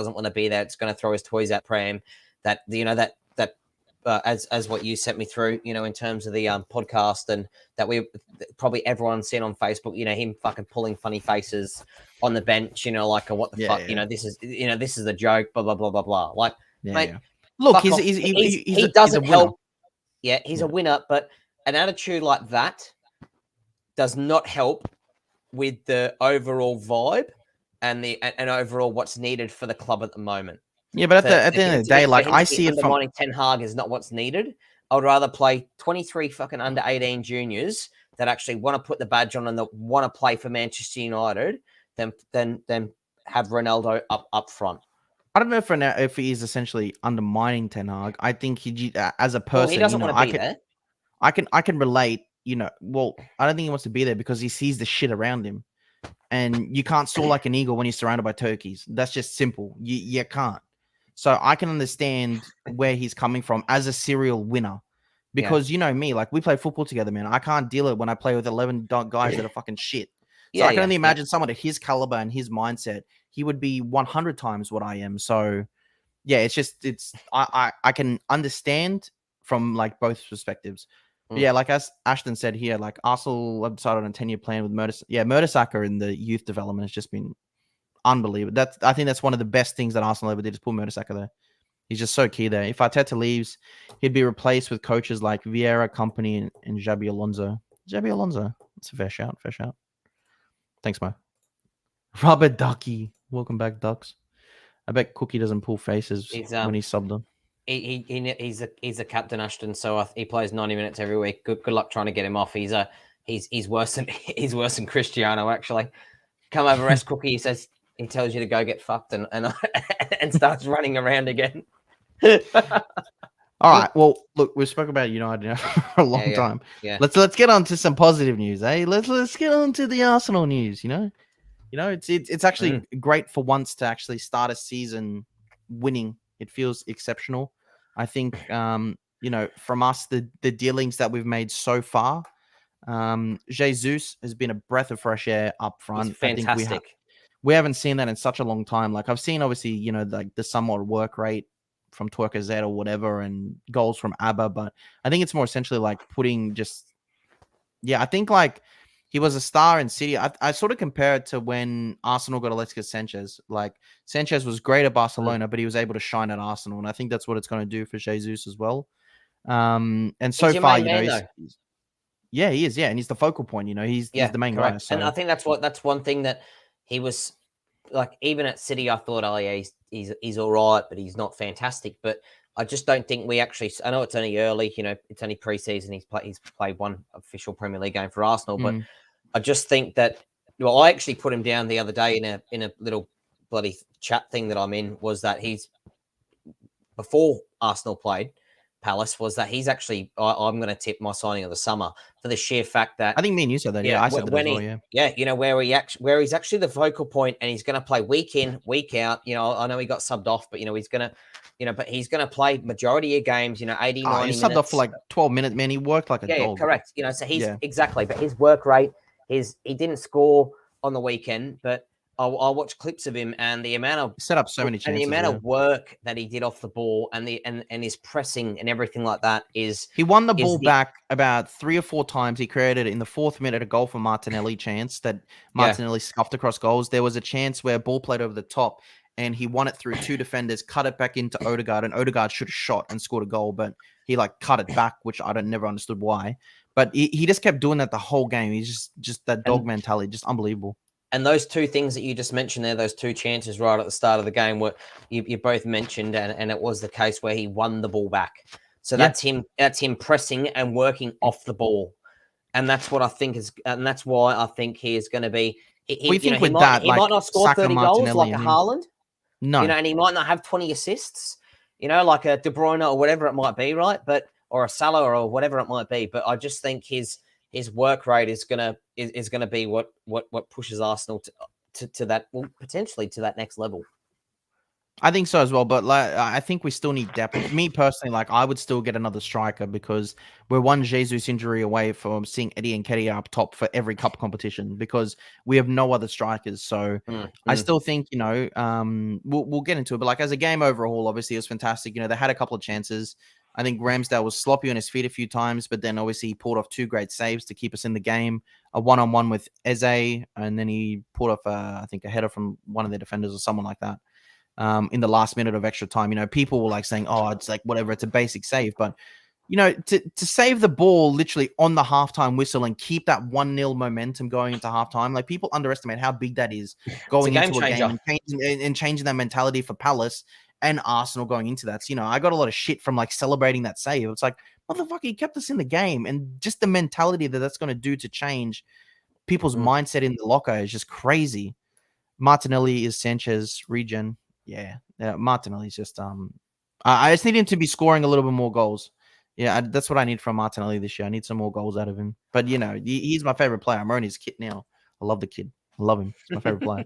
It's going to throw his toys out pram. That as what you sent me through, in terms of the podcast, and that we probably everyone's seen on Facebook, him fucking pulling funny faces on the bench, like what the fuck, this is a joke, blah blah blah blah blah. Like, mate, Look, fuck he off. doesn't Doesn't help. help. Yeah, he's a winner, but an attitude like that does not help with the overall vibe and overall what's needed for the club at the moment. Yeah, but at the end of the day, like I see it from undermining Ten Hag is not what's needed. I would rather play 23 fucking under 18 juniors that actually want to put the badge on and that want to play for Manchester United than have Ronaldo up front. I don't know if he is essentially undermining Ten Hag. I think he, as a person, well, he doesn't want to be there. I can relate. Well, I don't think he wants to be there because he sees the shit around him, and you can't soar like an eagle when you're surrounded by turkeys. That's just simple. You can't. So I can understand where he's coming from as a serial winner, because you know me, like we play football together, man. I can't deal it when I play with 11 guys that are fucking shit. So I can only imagine someone at his caliber and his mindset, he would be 100 times what I am. So yeah, I can understand from like both perspectives. But yeah, like as Ashton said here, like Arsenal have decided on a 10-year plan with Mertesacker in the youth development has just been unbelievable. I think that's one of the best things that Arsenal ever did is pull Mertesacker there. He's just so key there. If Arteta leaves, he'd be replaced with coaches like Vieira, Company, and Xabi Alonso. That's a fair shout. Thanks, Mo. Rubber Ducky. Welcome back, Ducks. I bet Cookie doesn't pull faces when he's subbed on. He's a captain, Ashton. So he plays 90 minutes every week. Good luck trying to get him off. He's worse than Cristiano, actually. Come over, rest Cookie. He says he tells you to go get fucked and starts running around again. All right. Well, look, we've spoken about United for a long time. Yeah. Let's get on to some positive news, eh? Let's get on to the Arsenal news. It's actually great for once to actually start a season winning. It feels exceptional. I think from us, the dealings that we've made so far, Jesus has been a breath of fresh air up front. He's fantastic. I think we haven't seen that in such a long time. Like I've seen, obviously, like the somewhat work rate from Twerker Z or whatever, and goals from ABBA, but I think it's more essentially like putting I think like he was a star in City. I sort of compare it to when Arsenal got Alexis Sanchez. Like Sanchez was great at Barcelona, but he was able to shine at Arsenal, and I think that's what it's going to do for Jesus as well. And so far, he is. Yeah, and he's the focal point. He's the main guy. So. And I think that's one thing that he was like. Even at City, I thought, oh yeah, he's all right, but he's not fantastic. But I just don't think we actually. I know it's only early. It's only pre-season. He's played one official Premier League game for Arsenal, but I just think that. Well, I actually put him down the other day in a little bloody chat thing that I'm in. Was that he's before Arsenal played Palace, was that he's actually I'm going to tip my signing of the summer for the sheer fact that I think me and you said that. Yeah, I said that as well. Yeah, where he's actually the focal point and he's going to play week in, week out. I know he got subbed off, but he's going to, but he's going to play majority of games. 80, 90 minutes. He subbed off for like 12 minutes, man. He worked like a dog. Yeah, correct. So he's exactly, but his work rate, he didn't score on the weekend, but I watched clips of him and the amount of set up so many chances, and the amount of work that he did off the ball and his pressing and everything like that is he won the ball back about 3 or 4 times. He created in the 4th minute a goal for Martinelli chance that Martinelli scuffed across goals. There was a chance where ball played over the top and he won it through 2 defenders, cut it back into Odegaard, and Odegaard should have shot and scored a goal, but he like cut it back, which I never understood why. But he just kept doing that the whole game. He's just that dog mentality, just unbelievable. And those 2 things that you just mentioned there, those 2 chances right at the start of the game, were you both mentioned, and it was the case where he won the ball back. So that's him pressing and working off the ball, and that's what I think is, and that's why I think he is going to be. He might not score 30 goals like a Haaland, no, and he might not have 20 assists, like a De Bruyne or whatever it might be, right? But or a Salah or whatever it might be. But I just think his work rate is gonna be what pushes Arsenal to that, well, potentially to that next level. I think so as well, but like I think we still need depth. Me personally, like I would still get another striker because we're one Jesus injury away from seeing Eddie and Nketiah up top for every cup competition because we have no other strikers. So I still think we'll get into it, but like as a game overall, obviously it was fantastic. They had a couple of chances. I think Ramsdale was sloppy on his feet a few times, but then obviously he pulled off 2 great saves to keep us in the game. A one-on-one with Eze, and then he pulled off, I think, a header from one of the defenders or someone like that in the last minute of extra time. People were like saying, oh, it's like whatever, it's a basic save. But, to save the ball literally on the halftime whistle and keep that 1-0 momentum going into halftime, like people underestimate how big that is going into a game and changing that mentality for Palace and Arsenal going into that. So, I got a lot of shit from like celebrating that save. It's like, motherfucker, he kept us in the game. And just the mentality that's going to do to change people's mindset in the locker is just crazy. Martinelli is Sanchez regen. Yeah. Martinelli's just, I just need him to be scoring a little bit more goals. Yeah, that's what I need from Martinelli this year. I need some more goals out of him. But, he's my favorite player. I'm wearing his kit now. I love the kid. I love him. He's my favorite player.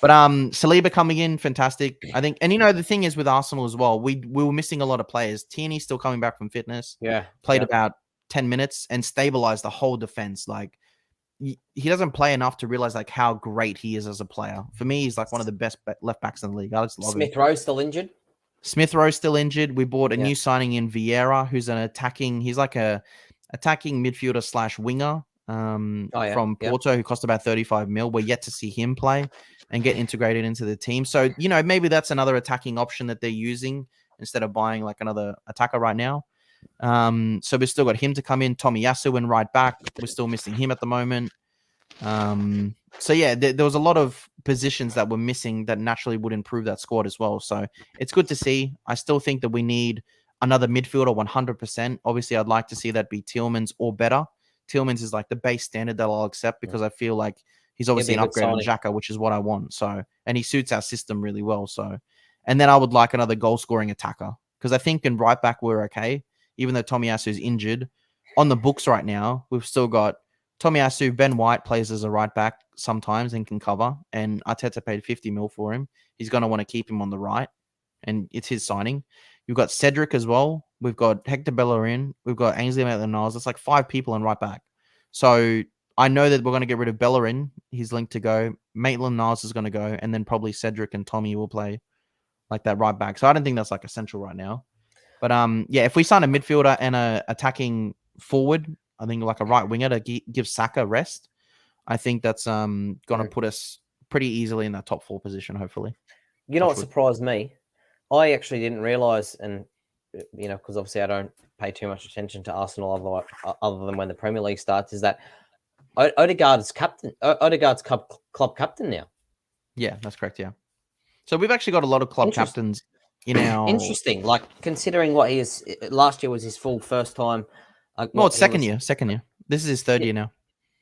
But Saliba coming in, fantastic. I think, and the thing is with Arsenal as well, we were missing a lot of players. Tierney's still coming back from fitness. Yeah. Played about 10 minutes and stabilized the whole defense. Like, he doesn't play enough to realize like how great he is as a player. For me, he's like one of the best left backs in the league. I just love him. Smith Rowe still injured. Smith Rowe still injured. We bought a new signing in Vieira, who's he's like a attacking midfielder / winger from Porto, who cost about 35 mil. We're yet to see him play and get integrated into the team. So, maybe that's another attacking option that they're using instead of buying like another attacker right now. So we've still got him to come in. Tomiyasu in right back. We're still missing him at the moment. So yeah, there was a lot of positions that were missing that naturally would improve that squad as well. So it's good to see. I still think that we need another midfielder 100%. Obviously, I'd like to see that be Tielemans or better. Tielemans is like the base standard that I'll accept because I feel like he's obviously an upgrade on Xhaka, which is what I want. So, and he suits our system really well. So, and then I would like another goal scoring attacker because I think in right back we're okay. Even though Tomiyasu is injured, on the books right now, we've still got Tomiyasu. Ben White plays as a right back sometimes and can cover, and Arteta paid 50 mil for him. He's going to want to keep him on the right, and it's his signing. You've got Cedric as well. We've got Hector Bellerin. We've got Ainsley Maitland-Niles. It's like 5 people in right back. So I know that we're going to get rid of Bellerin. He's linked to go. Maitland-Niles is going to go, and then probably Cedric and Tommy will play like that right back. So I don't think that's like essential right now. But yeah, if we sign a midfielder and a attacking forward, I think like a right winger to give Saka rest, I think that's going to put us pretty easily in that top 4 position, hopefully. You know what surprised me? I actually didn't realise, and because obviously I don't pay too much attention to Arsenal other than when the Premier League starts, is that Odegaard's captain. Odegaard's club captain now. Yeah, that's correct. Yeah. So we've actually got a lot of club captains. Interesting. Like considering what he is, last year was his full first time. It's second year. This is his 3rd year now.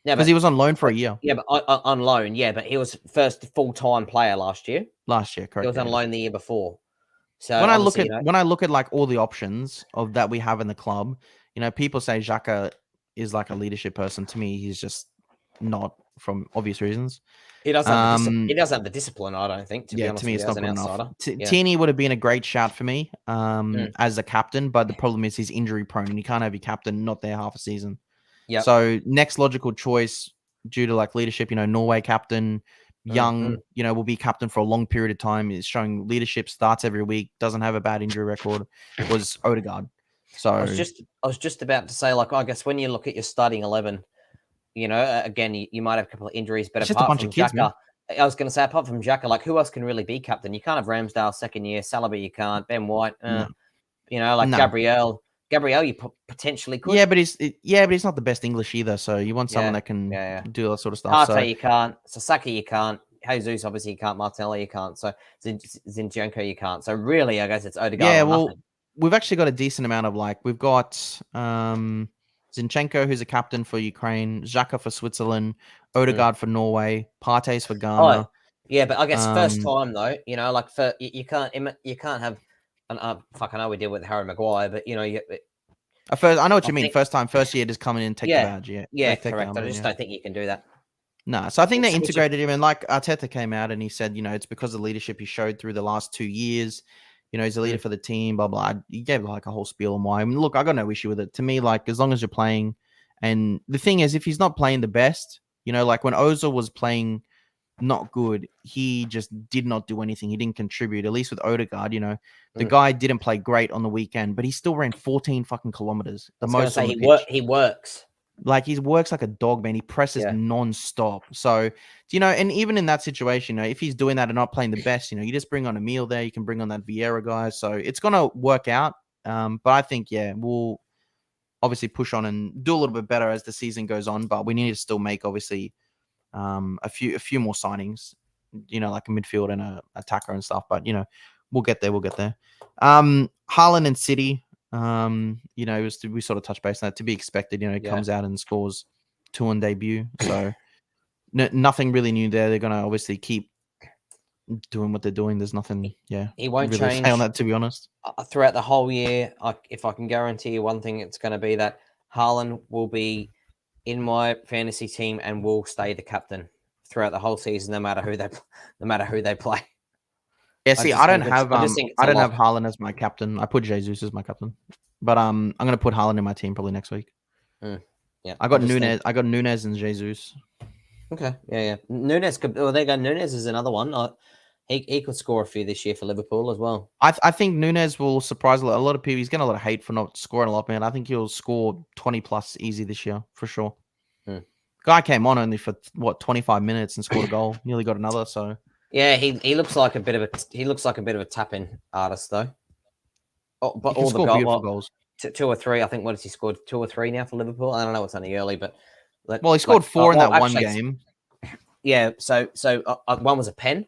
Yeah, because he was on loan for a year. Yeah, but on loan. Yeah, but he was first full-time player last year. Correct. He was on loan the year before. So when I look at like all the options of that we have in the club, people say Xhaka is like a leadership person. To me, he's just not, from obvious reasons. He doesn't have the discipline, I don't think. To be honest, to me, it's not good enough. Tierney would have been a great shout for me as a captain, but the problem is he's injury prone, and you can't have your captain not there half a season. Yeah. So next logical choice, due to like leadership, Norway captain, young, will be captain for a long period of time. Is showing leadership, starts every week, doesn't have a bad injury record. Was Odegaard. So I was just about to say, like, I guess when you look at your starting 11. Again, you might have a couple of injuries, but apart from Xhaka, I was going to say, apart from Xhaka, like who else can really be captain? You can't have Ramsdale second year, Saliba you can't, Ben White, Gabriel, you potentially could. Yeah, but he's not the best English either. So you want someone that can do that sort of stuff. Partey you can't, Sasaki you can't, Jesus obviously you can't, Martinelli you can't, so Zinchenko you can't. So really, I guess it's Odegaard. Yeah, well, we've actually got a decent amount of we've got Zinchenko, who's a captain for Ukraine, Xhaka for Switzerland, Odegaard for Norway, Partey's for Ghana. Oh, yeah, but I guess first time though, you can't have. And fuck, I know we deal with Harry Maguire, but I know what you mean. First year, just come in and take the badge. Yeah, correct. I just don't think you can do that. No, so I think they integrated him, and like Arteta came out and he said, it's because of the leadership he showed through the last 2 years. He's a leader for the team, blah, blah. He gave like a whole spiel on why. I mean, look, I got no issue with it. To me, like, as long as you're playing, and the thing is, if he's not playing the best, like when Ozil was playing not good. He just did not do anything. He didn't contribute. At least with Odegaard, the guy didn't play great on the weekend, but he still ran 14 fucking kilometers, the most on the pitch. He works. Like he works like a dog, man. He presses non-stop. So, and even in that situation, if he's doing that and not playing the best, you just bring on Emil there. You can bring on that Vieira guy. So it's gonna work out. But I think we'll obviously push on and do a little bit better as the season goes on. But we need to still make obviously a few more signings, like a midfield and a attacker and stuff. But we'll get there. We'll get there. Haaland Man City. We sort of touched base on that. To be expected. Comes out and scores 2 on debut. So nothing really new there. They're gonna obviously keep doing what they're doing. There's nothing. He won't really change say on that, to be honest. Throughout the whole year, if I can guarantee you one thing, it's going to be that Haaland will be in my fantasy team and will stay the captain throughout the whole season, no matter who they play. Yeah, see, I don't have Haaland as my captain. I put Jesus as my captain, but I'm gonna put Haaland in my team probably next week. Yeah, I got Nunez. I got Nunez and Jesus. Okay, yeah. Nunez could. Well, there you go. Nunez is another one. He could score a few this year for Liverpool as well. I think Nunez will surprise a lot of people. He's getting a lot of hate for not scoring a lot, man. I think he'll score 20 plus easy this year for sure. Guy came on only for 25 minutes and scored a goal. Nearly got another. So yeah, he looks like a bit of a tap-in artist though. But all the beautiful goals. 2 or 3. I think what has he scored? 2 or 3 now for Liverpool. I don't know. It's only early, but he scored 4 in that one game. Yeah. So one was a pen.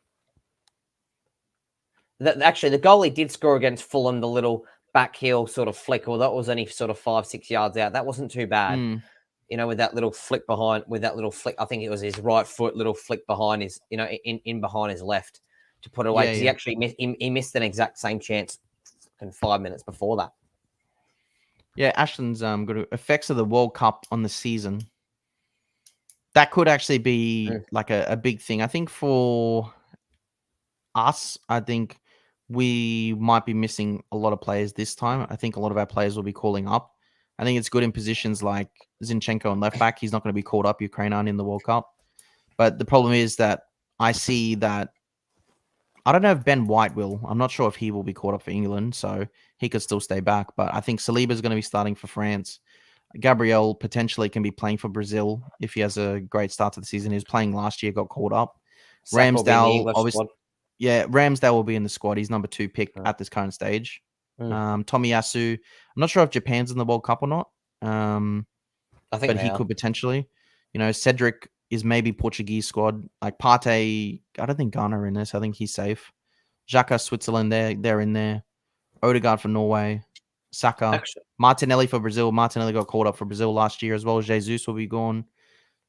Actually, the goal he did score against Fulham, the little back heel sort of flick, or that was only sort of 5-6 yards out. That wasn't too bad. With that little flick behind, I think it was his right foot, little flick behind his, in behind his left to put it away. Because he actually he missed an exact same chance in 5 minutes before that. Yeah, Ashton's got effects of the World Cup on the season. That could actually be like a big thing. I think for us, we might be missing a lot of players this time. I think a lot of our players will be calling up. I think it's good in positions like Zinchenko and left back. He's not going to be called up. Ukraine aren't in the World Cup. But the problem is that I see that I don't know if Ben White will. I'm not sure if he will be called up for England, so he could still stay back. But I think Saliba is going to be starting for France. Gabriel potentially can be playing for Brazil if he has a great start to the season. He was playing last year, got called up. Ramsdale, obviously. Yeah, Ramsdale will be in the squad. He's number 2 pick at this current stage. Tomiyasu. I'm not sure if Japan's in the World Cup or not. I think he could potentially. Cedric is maybe Portuguese squad. Like Partey, I don't think Ghana are in this. I think he's safe. Xhaka, Switzerland, they're in there. Odegaard for Norway. Saka. Martinelli for Brazil. Martinelli got called up for Brazil last year as well. Jesus will be gone.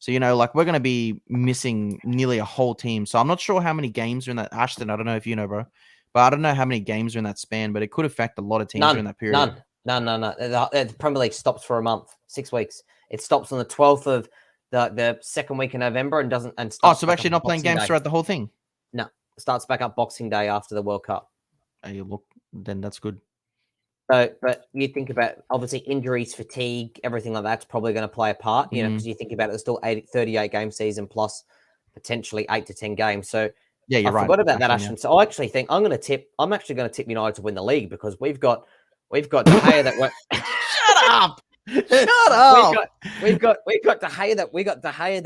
So, we're going to be missing nearly a whole team. So I'm not sure how many games are in that. Ashton, I don't know if you know, bro. But I don't know how many games are in that span, but it could affect a lot of teams during that period. None. The Premier League stops for a month, 6 weeks. It stops on the 12th of the second week in November and doesn't. And so we're actually not playing games throughout the whole thing? No. It starts back up Boxing Day after the World Cup. Hey, look, then that's good. So, but you think about obviously injuries, fatigue, everything like that's probably going to play a part, because you think about it, there's still 38 game season plus potentially 8 to 10 games. So yeah, you're right. I forgot about that, Ashton. Yeah. So I actually think I'm actually going to tip United to win the league because we've got De Gea that won't shut up. Shut up. We've got De Gea that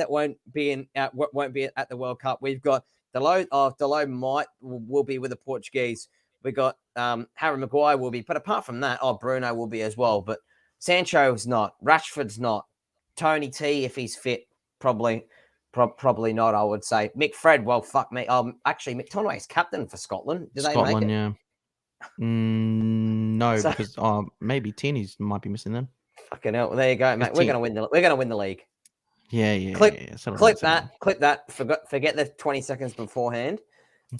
won't be at the World Cup. We've got Dalot will be with the Portuguese. We got Harry Maguire will be, but apart from that, Bruno will be as well. But Sancho's not, Rashford's not, Tony T if he's fit, probably not. I would say Mick Fred. Well, fuck me. Actually, McTominay is captain for Scotland. Do they make it? Yeah. No, because maybe Tierney's might be missing them. Fucking hell! There you go, mate. We're gonna win the league. Yeah. Clip that. Forget the 20 seconds beforehand.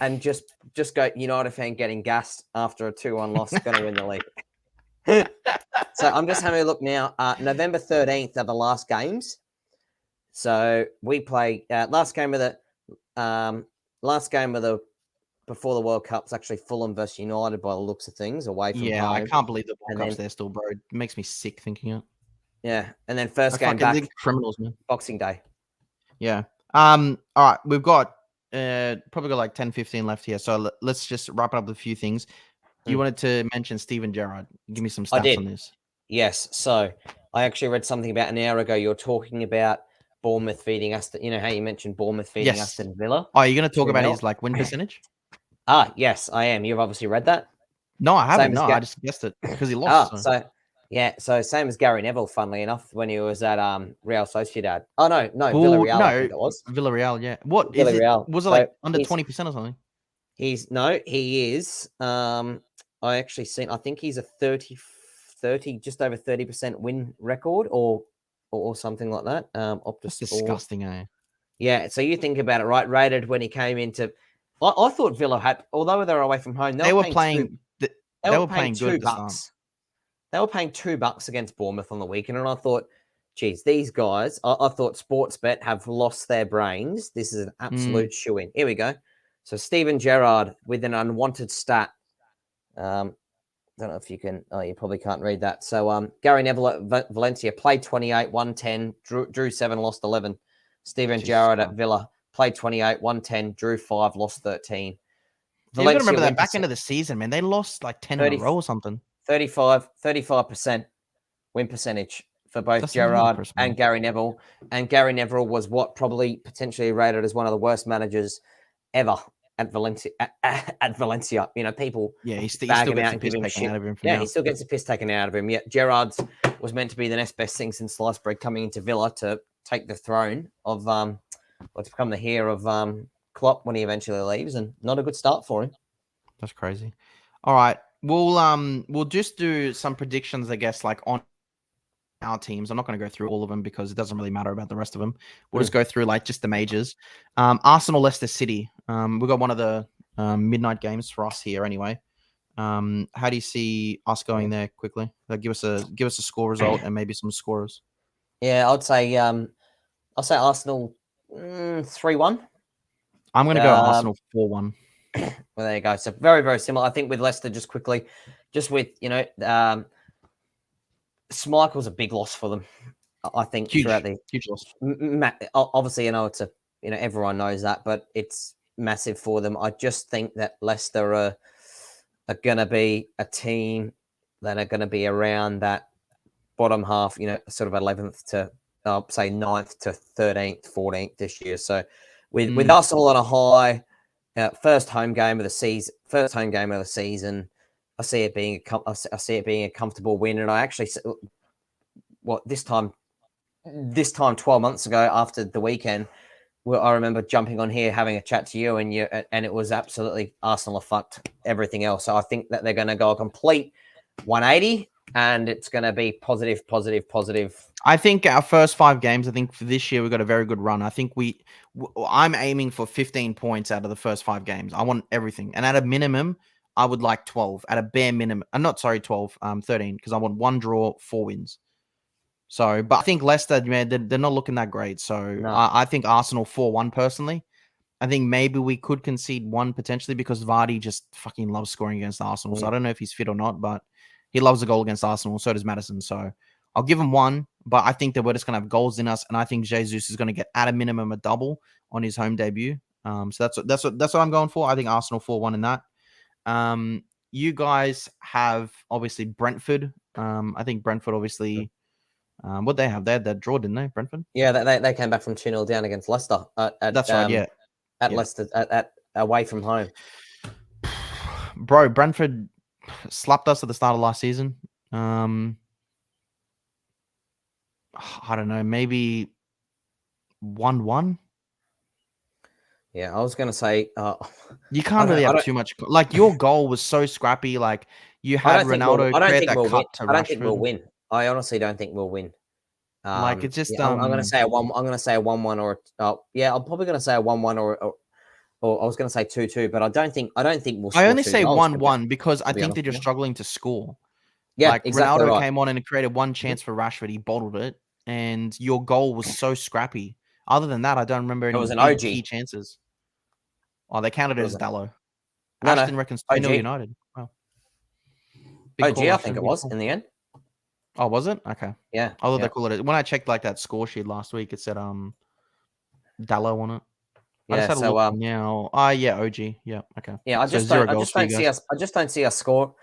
And just go United fan getting gassed after a 2-1 loss, going to win the league. So I'm just having a look now. November 13th are the last games. So we play last game of the before the World Cup's actually Fulham versus United by the looks of things away from home. Yeah, I can't believe the World Cup's there still, bro. It makes me sick thinking it. Yeah, and then first game back criminals, man. Boxing Day. Yeah. All right, we've got probably got like 10, 15 left here. So let's just wrap it up with a few things. You wanted to mention Steven Gerrard. Give me some stats on this. Yes. So I actually read something about an hour ago. You're talking about Bournemouth feeding Aston. You know how you mentioned Bournemouth feeding Aston Villa? Oh, you're going to talk about 2-0? his like win percentage? Yes, I am. You've obviously read that. No, I haven't. No, I just guessed it because he lost. So same as Gary Neville, funnily enough, when he was at Real Sociedad. Oh no, Villarreal, no, I think it was. Villarreal, yeah. What Villarreal. is it? Was it like under 20% or something? He is. I actually seen. I think he's a 30, just over 30% win record, or something like that. Optus That's disgusting, eh? Yeah. So you think about it, right? Rated when he came into. I thought Villa had, although they're away from home, they were playing. They were playing good $2. They were paying $2 against Bournemouth on the weekend, and I thought, geez, these guys. I thought Sportsbet have lost their brains. This is an absolute shoe-in. Here we go. So Steven Gerrard with an unwanted stat. Don't know if you can. Oh, you probably can't read that. So Gary Neville at Valencia played 28, won 10, drew 7, lost 11. Steven Gerrard at Villa played 28, won 10, drew 5, lost 13. You've got to remember that back end of the season, man. They lost like 10 in a row or something. 35% win percentage for both Gerrard and Gary Neville. And Gary Neville was probably potentially rated as one of the worst managers ever at Valencia. You know, people he still gets the piss taken out of him. He still gets the piss taken out of him. Yeah, Gerrard's was meant to be the next best thing since sliced bread, coming into Villa to take the throne of to become the heir of Klopp when he eventually leaves, and not a good start for him. That's crazy. All right, we'll just do some predictions, I guess, like on our teams. I'm not going to go through all of them because it doesn't really matter about the rest of them. We'll just go through like just the majors. Arsenal, Leicester City. We've got one of the midnight games for us here anyway. How do you see us going there quickly? Give us a score result and maybe some scorers. Yeah, I'll say Arsenal 3-1. I'm going to go Arsenal 4-1. Well, there you go. So very, very similar. I think with Leicester, just quickly, just with, Schmeichel's a big loss for them. I think huge loss. Obviously, it's everyone knows that, but it's massive for them. I just think that Leicester are going to be a team that are going to be around that bottom half, sort of 11th to say 9th to 13th, 14th this year. So with Arsenal on a high, first home game of the season, I see it being a comfortable win. And I actually, this time 12 months ago after the weekend, I remember jumping on here having a chat to you, and it was absolutely Arsenal have fucked everything else. So I think that they're going to go a complete 180, and it's going to be positive. I think our first 5 games, I think for this year, we've got a very good run. I think I'm aiming for 15 points out of the first 5 games. I want everything. And at a minimum, I would like 12 at a bare minimum. I'm not sorry, 12, 13, because I want 1 draw, 4 wins. So, but I think Leicester, man, they're not looking that great. So no. I think Arsenal 4-1 personally. I think maybe we could concede 1 potentially because Vardy just fucking loves scoring against Arsenal. So I don't know if he's fit or not, but he loves a goal against Arsenal. So does Maddison. So I'll give him 1, but I think that we're just going to have goals in us. And I think Jesus is going to get at a minimum a double on his home debut. So that's what I'm going for. I think Arsenal 4-1 in that. You guys have obviously Brentford. I think Brentford obviously, what they have? They had that draw, didn't they, Brentford? Yeah, they came back from 2-0 down against Leicester. That's right, yeah. At Leicester, at away from home. Bro, Brentford slapped us at the start of last season. I don't know, maybe 1-1. Yeah, I was going to say... you can't really have too much... Like, your goal was so scrappy. Like, you had Ronaldo create that cut to Rashford. I don't think we'll win. I honestly don't think we'll win. Like, it's just... I'm going to say a 1. I'm going to say a 1-1 or... I'm probably going to say a 1-1 or I was going to say 2-2, but I don't think we'll score. I only say 1-1 because I think that you're struggling to score. Yeah, like exactly Ronaldo came on and created 1 chance for Rashford. He bottled it, and your goal was so scrappy. Other than that, I don't remember any key chances. Oh, they counted it as Dallo. Ashton reckons 2-0 United. Wow. OG, I think it was in the end. Oh, was it? Okay. Yeah. Although they call it when I checked like that score sheet last week, it said Dallo on it. I just Yeah. had a So look now. Yeah, OG. Yeah, okay. yeah, I So just 0 don't. I goals just for you don't see guys. us. I just don't see us score.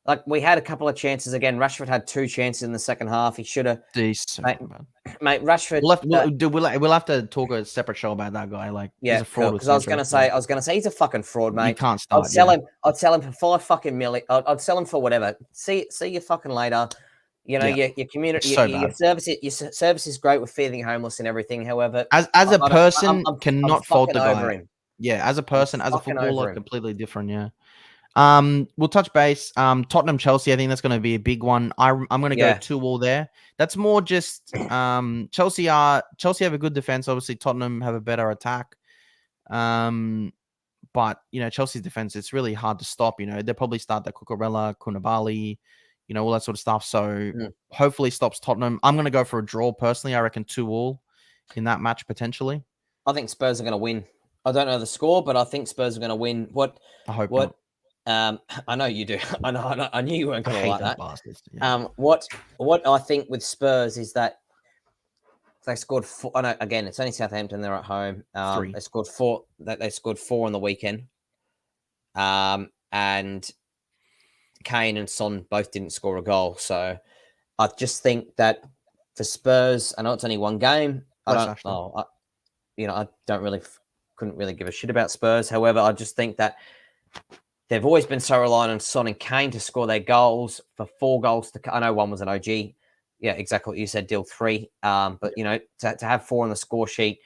Like we had a couple of chances again. Rashford had 2 chances in the second half. He should have. He's so Mate, fucking bad. mate, Rashford. We'll have to talk a separate show about that guy. Like, he's Yeah, a fraud cool. with Because I was Sancho. gonna say, he's a fucking fraud, You mate. can't I'd start. sell Yeah, him. I'd sell him for 5 fucking million. I'd sell him for whatever. See you fucking later. You know, yeah. your community, It's so your bad. service is great with feeding homeless and everything. However, As a person, I'm cannot fault fucking the guy. over him. Yeah, as a I'm person, as a fucking footballer, over him. completely different. Yeah. We'll touch base. Tottenham Chelsea. I think that's going to be a big one. I'm going to go Yeah. 2-2 there. That's more just Chelsea have a good defense. Obviously, Tottenham have a better attack. But Chelsea's defense, it's really hard to stop. They'll probably start that Cucurella, Koulibaly, all that sort of stuff. So hopefully stops Tottenham. I'm going to go for a draw personally. I reckon 2-2 in that match potentially. I think Spurs are going to win. I don't know the score, but I think Spurs are going to win. I hope not. I know you do. I knew you weren't going to like that. Bastards. Yeah. What I think with Spurs is that they scored 4. I know, again, it's only Southampton. They're at home. 3. They scored 4. They scored 4 on the weekend. And Kane and Son both didn't score a goal. So I just think that for Spurs, I know it's only one game. I couldn't really give a shit about Spurs. However, I just think that they've always been so reliant on Son and Kane to score their goals. For 4 goals I know one was an OG. Yeah, exactly what you said, Dill 3. But to have 4 on the score sheet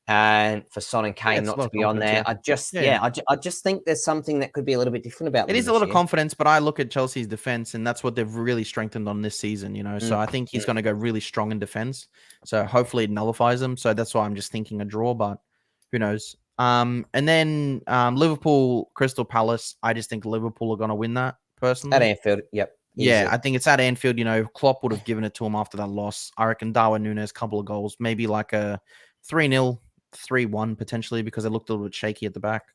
and for Son and Kane not to be on there, yeah. I just think there's something that could be a little bit different about them. It is a lot of confidence, but I look at Chelsea's defense, and that's what they've really strengthened on this season. So I think he's going to go really strong in defense. So hopefully it nullifies them. So that's why I'm just thinking a draw, but who knows? And then Liverpool, Crystal Palace. I just think Liverpool are going to win that personally at Anfield. Yep. Yeah, easily. I think it's at Anfield. Klopp would have given it to him after that loss. I reckon Darwin Núñez, couple of goals, maybe like a 3-0, 3-1 potentially, because it looked a little bit shaky at the back.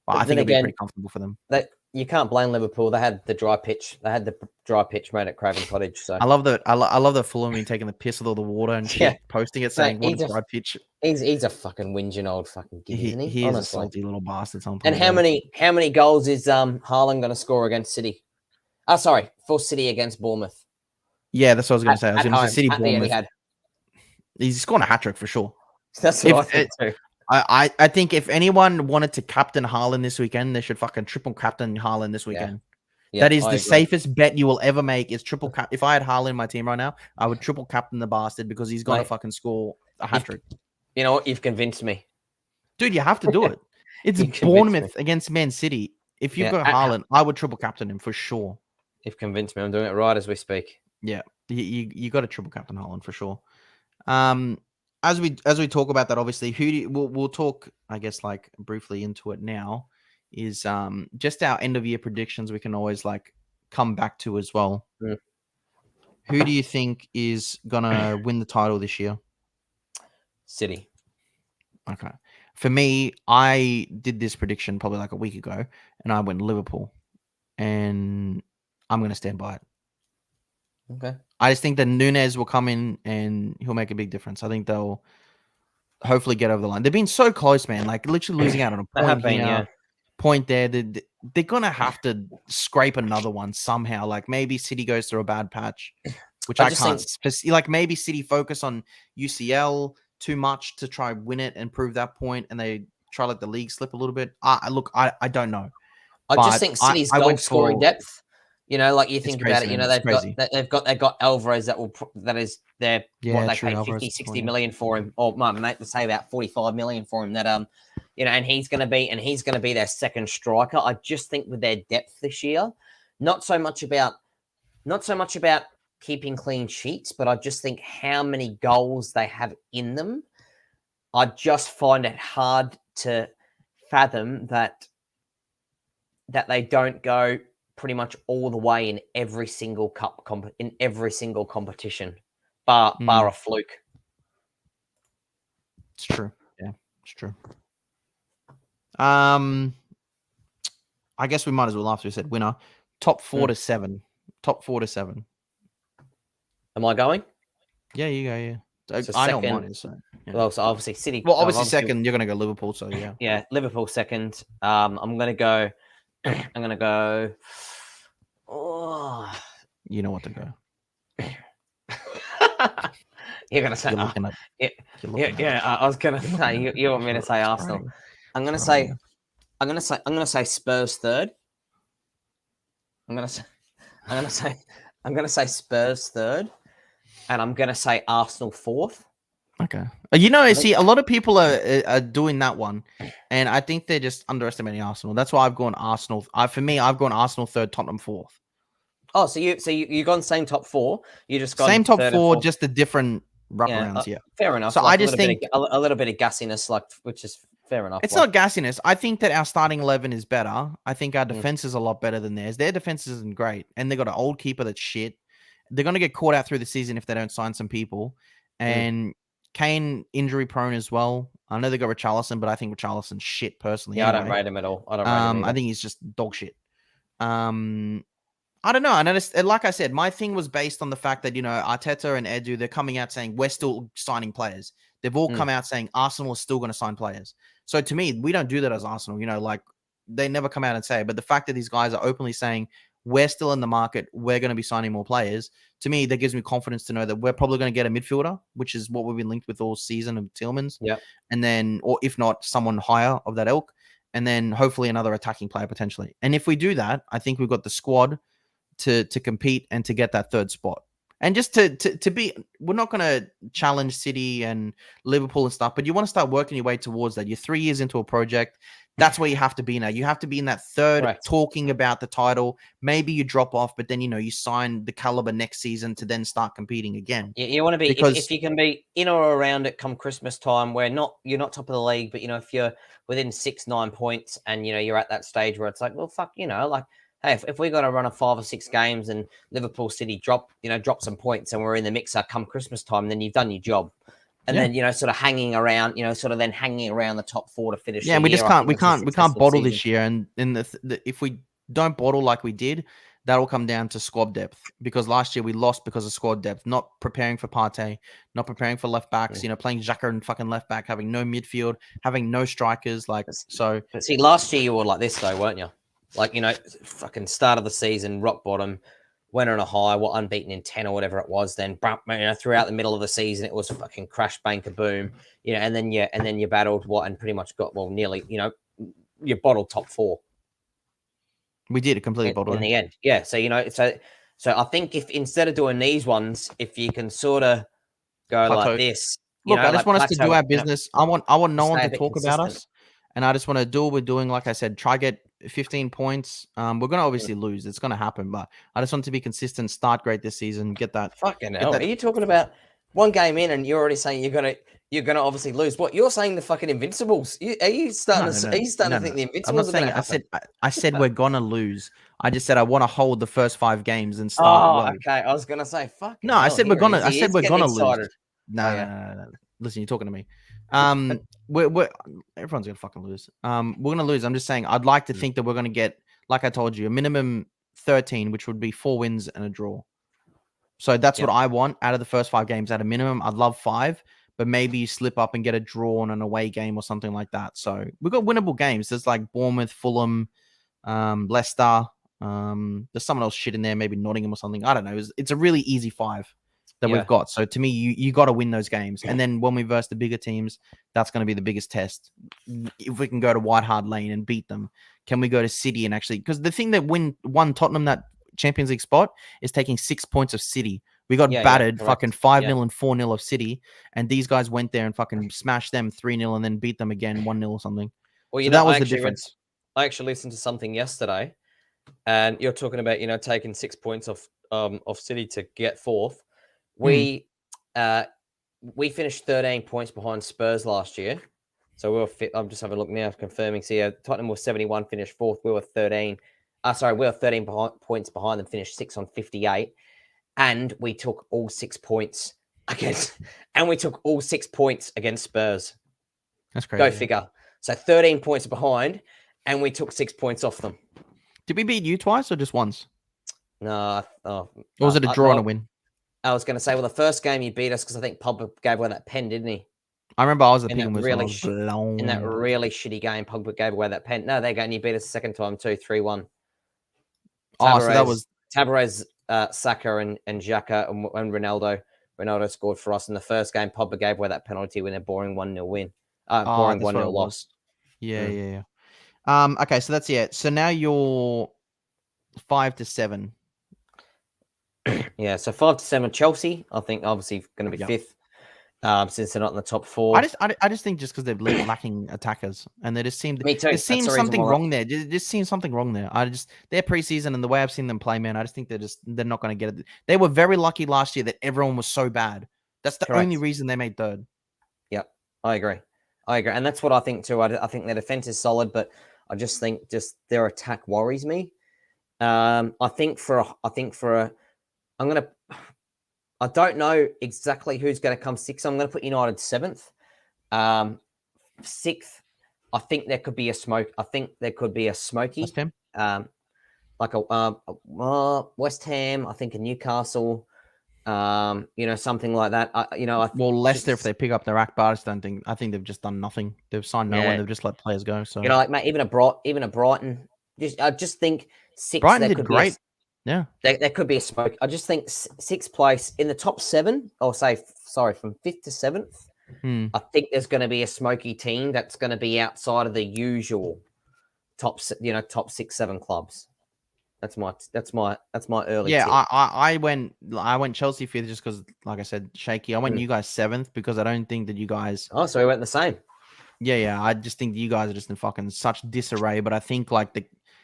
But I think it'll be pretty comfortable for them. You can't blame Liverpool. They had the dry pitch. They had the dry pitch made at Craven Cottage. So I love that. I love that Fulham taking the piss with all the water and shit, posting it saying what a dry pitch. He's a fucking whinging old fucking gid, isn't he? He is a salty little bastard. And how many goals is Haaland going to score against City? For City against Bournemouth. Yeah, that's what I was going to say. I was going to say City Bournemouth. He's scoring a hat trick for sure. That's what I think too. I think if anyone wanted to captain Haaland this weekend, they should fucking triple captain Haaland this weekend. Yeah, that is the safest bet you will ever make. Is triple cap. If I had Haaland in my team right now, I would triple captain the bastard because he's going to fucking score a hat trick. You know what? You've convinced me, dude. You have to do it. It's Bournemouth against Man City. If you've got Haaland, I would triple captain him for sure. You've convinced me. I'm doing it right as we speak. Yeah, you got to triple captain Haaland for sure. As we talk about that, obviously, we'll talk, I guess, like briefly into it now, is just our end of year predictions. We can always like come back to as well. Who do you think is gonna win the title this year? City. Okay. For me, I did this prediction probably like a week ago, and I went Liverpool, and I'm gonna stand by it. Okay. I just think that Núñez will come in and he'll make a big difference. I think they'll hopefully get over the line. They've been so close, man. Like literally losing out on a point here, point there. They're gonna have to scrape another one somehow. Like maybe City goes through a bad patch, which I can't. Like maybe City focus on UCL too much to try win it and prove that point, and they try let the league slip a little bit. I don't know. I just think City's goal scoring depth. Like you think about it, they've got Alvarez that is their they paid 50-60 million for him, or mate, say about 45 million for him. That and he's going to be their second striker. I just think with their depth this year, not so much about keeping clean sheets, but I just think how many goals they have in them. I just find it hard to fathom that they don't go pretty much all the way in every single competition, bar a fluke. It's true. Yeah, it's true. I guess we might as well, after we said winner, top 4 to 7. Top 4 to 7. Am I going? Yeah, you go. Yeah, So I know second, mine is. So, yeah. well, so obviously City. Well, obviously second, you're gonna go Liverpool. So yeah. Yeah, Liverpool second. I'm gonna go. I'm gonna go. Oh. You know what to go. You're gonna say. You're looking at. I was gonna say. You want me to say Arsenal? I'm gonna say. I'm gonna say Spurs third. I'm gonna say Spurs third, and I'm gonna say Arsenal fourth. Okay. You know, see, a lot of people are doing that one, and I think they're just underestimating Arsenal. That's why I've gone Arsenal. For me, I've gone Arsenal third, Tottenham fourth. Oh, so you gone same top four. You just gone same top third four, and just the different wraparounds. Yeah, fair enough. So like I just think a little bit of gassiness, like, which is fair enough. It's not gassiness. I think that our starting 11 is better. I think our defense is a lot better than theirs. Their defense isn't great, and they got an old keeper that's shit. They're going to get caught out through the season if they don't sign some people. And Kane injury prone as well. I know they got Richarlison, but I think Richarlison's shit personally. Yeah, anyway. I don't rate him at all. I don't rate him either. I think he's just dog shit. I don't know. I noticed, like I said, my thing was based on the fact that, Arteta and Edu, they're coming out saying we're still signing players. They've all come out saying Arsenal is still going to sign players. So to me, we don't do that as Arsenal. Like they never come out and say it. But the fact that these guys are openly saying we're still in the market, we're going to be signing more players. To me, that gives me confidence to know that we're probably going to get a midfielder, which is what we've been linked with all season of Tillmans. Yeah. And then, or if not, someone higher of that ilk. And then hopefully another attacking player potentially. And if we do that, I think we've got the squad to compete and to get that third spot. And just to be, we're not going to challenge City and Liverpool and stuff, but you want to start working your way towards that. You're 3 years into a project. That's where you have to be now. You have to be in that third, talking about the title. Maybe you drop off, but then, you sign the caliber next season to then start competing again. You want to be, if you can be in or around it come Christmas time, where you're not top of the league, but, if you're within 6-9 points and, you're at that stage where it's like, well, fuck, like, hey, if we got to run a 5 or 6 games and Liverpool City drop some points and we're in the mixer come Christmas time, then you've done your job. And then, sort of hanging around, hanging around the top 4 to finish. Yeah, we just can't, we can't bottle this year. And if we don't bottle like we did, that'll come down to squad depth, because last year we lost because of squad depth, not preparing for Partey, not preparing for left backs, playing Xhaka and fucking left back, having no midfield, having no strikers. But see, last year you were like this though, weren't you? Like, fucking start of the season, rock bottom, went on a high, unbeaten in 10 or whatever it was. Then, throughout the middle of the season, it was fucking crash, bang, kaboom. And then you battled and pretty much got, nearly, you bottled top 4. We did a completely bottle in the end. Yeah. So, so I think if instead of doing these ones, if you can sort of go like this. Look, I just want us to do our business. I want no one to talk about us. And I just want to do what we're doing. Like I said, try get 15 points. We're going to obviously lose. It's going to happen. But I just want to be consistent, start great this season, get that. Fucking hell. Are you talking about one game in and you're already saying you're going to obviously lose? What, you're saying the fucking Invincibles? Are you starting to think the Invincibles? I'm not saying I said we're going to lose. I just said I want to hold the first 5 games and start well. Okay. I was going to say, fuck. No, I said we're going to lose. No. Listen, you're talking to me. We're everyone's gonna fucking lose. We're gonna lose. I'm just saying I'd like to think that we're gonna get, like I told you, a minimum 13, which would be 4 wins and a draw. So that's what I want out of the first 5 games. At a minimum, I'd love 5, but maybe you slip up and get a draw on an away game or something like that. So we've got winnable games. There's like Bournemouth, Fulham, Leicester. There's someone else shit in there, maybe Nottingham or something. I don't know. It's a really easy 5 that we've got. So to me, you got to win those games. And then when we verse the bigger teams, that's going to be the biggest test. If we can go to White Hart Lane and beat them, can we go to City and actually, because the thing that won Tottenham that Champions League spot is taking 6 points of City. We got battered fucking 5-0 and 4-0 of City. And these guys went there and fucking smashed them 3-0 and then beat them again 1-0 or something. Well, that was the difference. I actually listened to something yesterday and you're talking about, taking 6 points off City to get 4th. We finished 13 points behind Spurs last year. So we were fit. I'm just having a look now, confirming. So yeah, Tottenham was 71, finished 4th. We were 13. We were 13 points behind them, finished 6 on 58. And we took all 6 points against Spurs. That's crazy. Go figure. So 13 points behind, and we took 6 points off them. Did we beat you twice or just once? No. Or was it a draw and a win? I was going to say, well, the first game you beat us because I think Pogba gave away that pen, didn't he? I remember I was at In that Pickham as well. I was blown. in that really shitty game, Pogba gave away that pen. No, they go and you beat us the second time too, 3-1. Oh, so that was Tavares, Saka, and Xhaka and Ronaldo. Ronaldo scored for us in the first game. Pogba gave away that penalty when they're boring 1-0 win. Boring 1-0 loss. Yeah. Okay, so that's it. So now you're 5-7. Yeah, so 5-7. Chelsea, I think, obviously going to be fifth. Since they're not in the top four. I just think just because they're lacking attackers, and they just seem Me too. There seems something wrong there. Just seems something wrong there. Their preseason and the way I've seen them play, man. I just think they're not going to get it. They were very lucky last year that everyone was so bad. That's the only reason they made third. Yep, I agree, and that's what I think too. I think their defense is solid, but I just think their attack worries me. I don't know exactly who's going to come sixth. I'm going to put United seventh. Sixth, I think there could be a smoke. I think there could be a smoky. West Ham? Like a West Ham. I think a Newcastle. Something like that. Leicester if they pick up their act, but I think they've just done nothing. They've signed no one. They've just let players go. So mate, even a Brighton. I just think sixth. Brighton did great. Yeah, there could be a smoke. I just think sixth place in the top seven, or from fifth to seventh. I think there's going to be a smoky team that's going to be outside of the usual top 6-7 clubs. That's my early. Yeah, tip. I went Chelsea fifth just because, like I said, shaky. I went you guys seventh because I don't think that you guys. Oh, so we went the same. Yeah. I just think you guys are just in fucking such disarray. But I think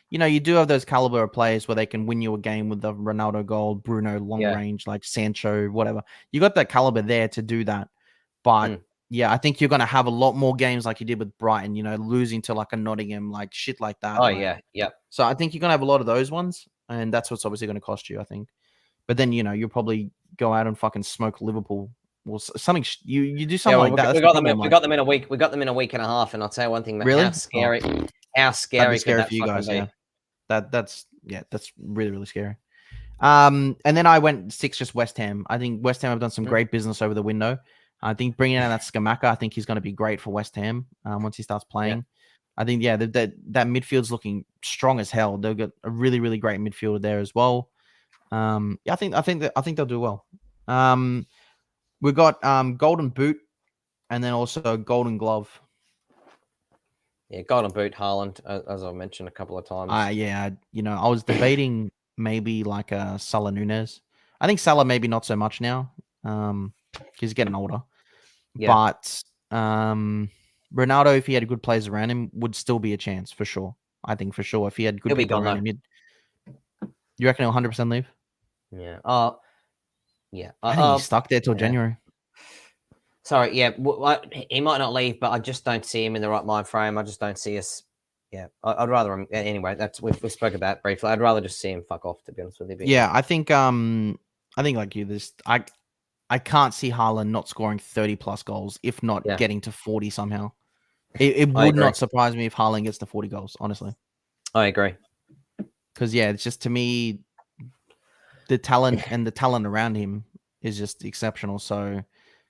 you do have those caliber of players where they can win you a game with the Ronaldo goal, Bruno long range, like Sancho, whatever. You got that caliber there to do that. But yeah, I think you're going to have a lot more games like you did with Brighton, losing to like a Nottingham, like shit like that. Oh, yeah. Yep. So I think you're going to have a lot of those ones. And that's what's obviously going to cost you, I think. But then, you'll probably go out and fucking smoke Liverpool. Well, something you do something like that. We got them in a week. We got them in a week and a half. And I'll tell you one thing, really? How scary could that for you guys, be? Yeah. That's really, really scary. And then I went six, just West Ham. I think West Ham have done some great business over the window. I think bringing in that Skamaka, I think he's going to be great for West Ham once he starts playing. I think, that midfield's looking strong as hell. They've got a really, really great midfielder there as well. I think they'll do well. We've got Golden Boot and then also Golden Glove. Yeah, Golden Boot, Haaland, as I mentioned a couple of times. I was debating maybe like Salah Nunez. I think Salah maybe not so much now. He's getting older. Yeah. But Ronaldo, if he had good players around him, would still be a chance for sure. I think for sure if he had good people around him. You reckon he'll 100% leave? Yeah. Yeah. I think he's stuck there till January. Sorry, yeah, he might not leave, but I just don't see him in the right mind frame. I just don't see us. Yeah, I'd rather him anyway. That's we spoke about briefly. I'd rather just see him fuck off, to be honest with you. Yeah, I think like you, I can't see Haaland not scoring 30 plus goals, if not getting to 40 somehow. It would not surprise me if Haaland gets to 40 goals. Honestly, I agree. Because it's just, to me, the talent around him is just exceptional. So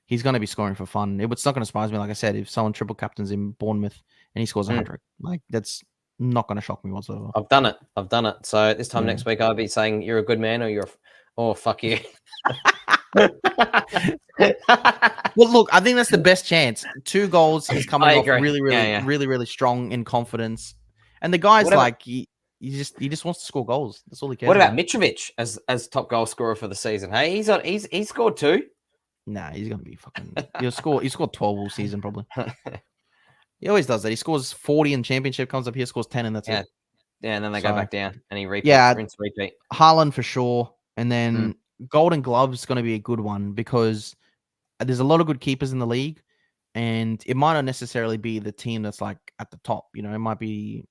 he's going to be scoring for fun. It's not going to surprise me, like I said, if someone triple captains in Bournemouth and he scores 100. Like, that's not going to shock me whatsoever. I've done it. So this time next week, I'll be saying you're a good man or fuck you. Well, look, I think that's the best chance. 2 goals. He's coming off really strong in confidence. And the guy's he just wants to score goals. That's all he cares. What about Mitrovic as top goal scorer for the season? Hey, he's scored 2. Nah, he's gonna be fucking. He scored 12 all season probably. He always does that. He scores 40 in championship, comes up here, scores 10, and that's it. Yeah, and then they go back down, and he repeats. Rinse, repeat. Haaland for sure, and then Golden Glove is going to be a good one because there's a lot of good keepers in the league, and it might not necessarily be the team that's like at the top. It might be.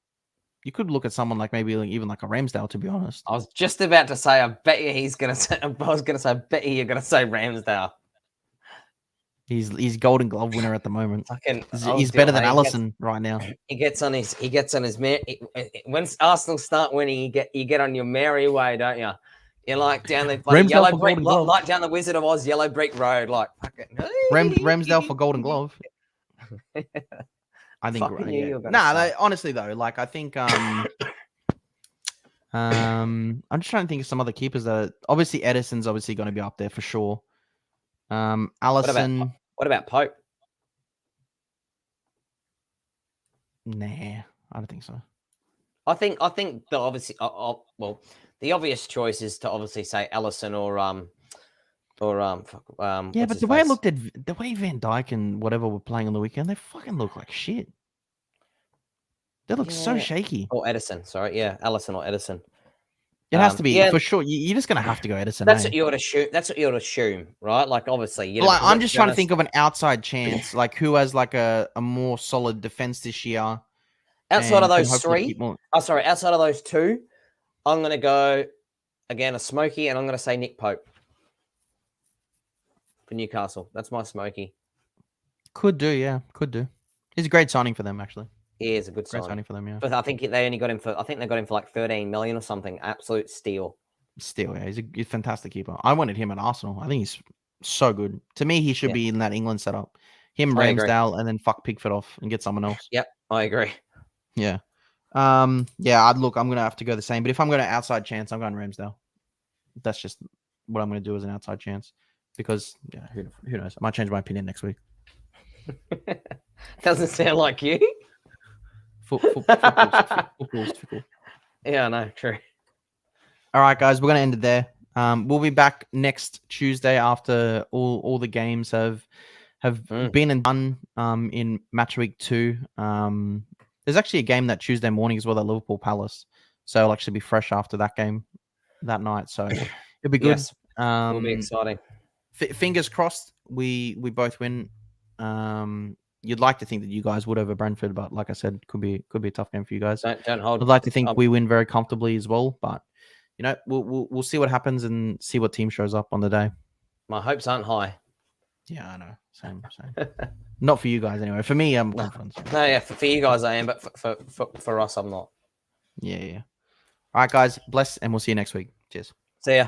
You could look at someone like maybe even like a Ramsdale, to be honest. I was just about to say, I bet you he's going to say. I was going to say, I bet you're going to say Ramsdale. He's Golden Glove winner at the moment. He's better than Alisson right now. He gets on his when Arsenal start winning, you get on your merry way, don't you? You're like down the bloody Ramsdale yellow for brick, Golden Glove. like down the Wizard of Oz yellow brick road, like fucking. Ramsdale for Golden Glove. I think. Fucking you, Yeah. you're gonna Nah, say. honestly though, like I think. I'm just trying to think of some other keepers that obviously Edison's obviously going to be up there for sure. Allison. What about Pope? Nah, I don't think so. I think the obviously well, the obvious choice is to obviously say Allison or Yeah, but the way I looked at the way Van Dijk and whatever were playing on the weekend, they fucking look like shit. They look so shaky. Or Edison, sorry, yeah, Allison or Edison. It has to be for sure. You're just gonna have to go Edison. That's what you would assume. That's what you would assume, right? Like obviously, you know. Like, I'm just trying to think of an outside chance, like who has like a more solid defense this year. Outside of those three, outside of those two, I'm gonna go again a smoky, and I'm gonna say Nick Pope for Newcastle. That's my smoky. Could do, yeah, could do. He's a great signing for them, actually. He is a good signing for them, yeah. But I think they only got him for. I think they got him for like 13 million or something. Absolute steal. Still, yeah, he's a fantastic keeper. I wanted him at Arsenal. I think he's so good. To me, he should be in that England setup. Him, Ramsdale, and then fuck Pickford off and get someone else. Yep, I agree. Yeah. Yeah, I'm gonna have to go the same. But if I'm going to outside chance, I'm going Ramsdale. That's just what I'm going to do as an outside chance. Because yeah, who knows? I might change my opinion next week. Doesn't sound like you. Football's. Yeah, I know. True. All right, guys, we're going to end it there. We'll be back next Tuesday after all the games have been and done in match week 2. There's actually a game that Tuesday morning as well at Liverpool Palace, so it'll actually be fresh after that game that night. So it'll be good. Yes, it'll be exciting. Fingers crossed, we both win. You'd like to think that you guys would over Brentford, but like I said, could be a tough game for you guys. Don't hold. I'd like to think we win very comfortably as well, but you know, we'll see what happens and see what team shows up on the day. My hopes aren't high. Yeah, I know. Same. Not for you guys anyway. For me, I'm confident. No, yeah, for you guys I am, but for us, I'm not. Yeah. All right, guys. Bless, and we'll see you next week. Cheers. See ya.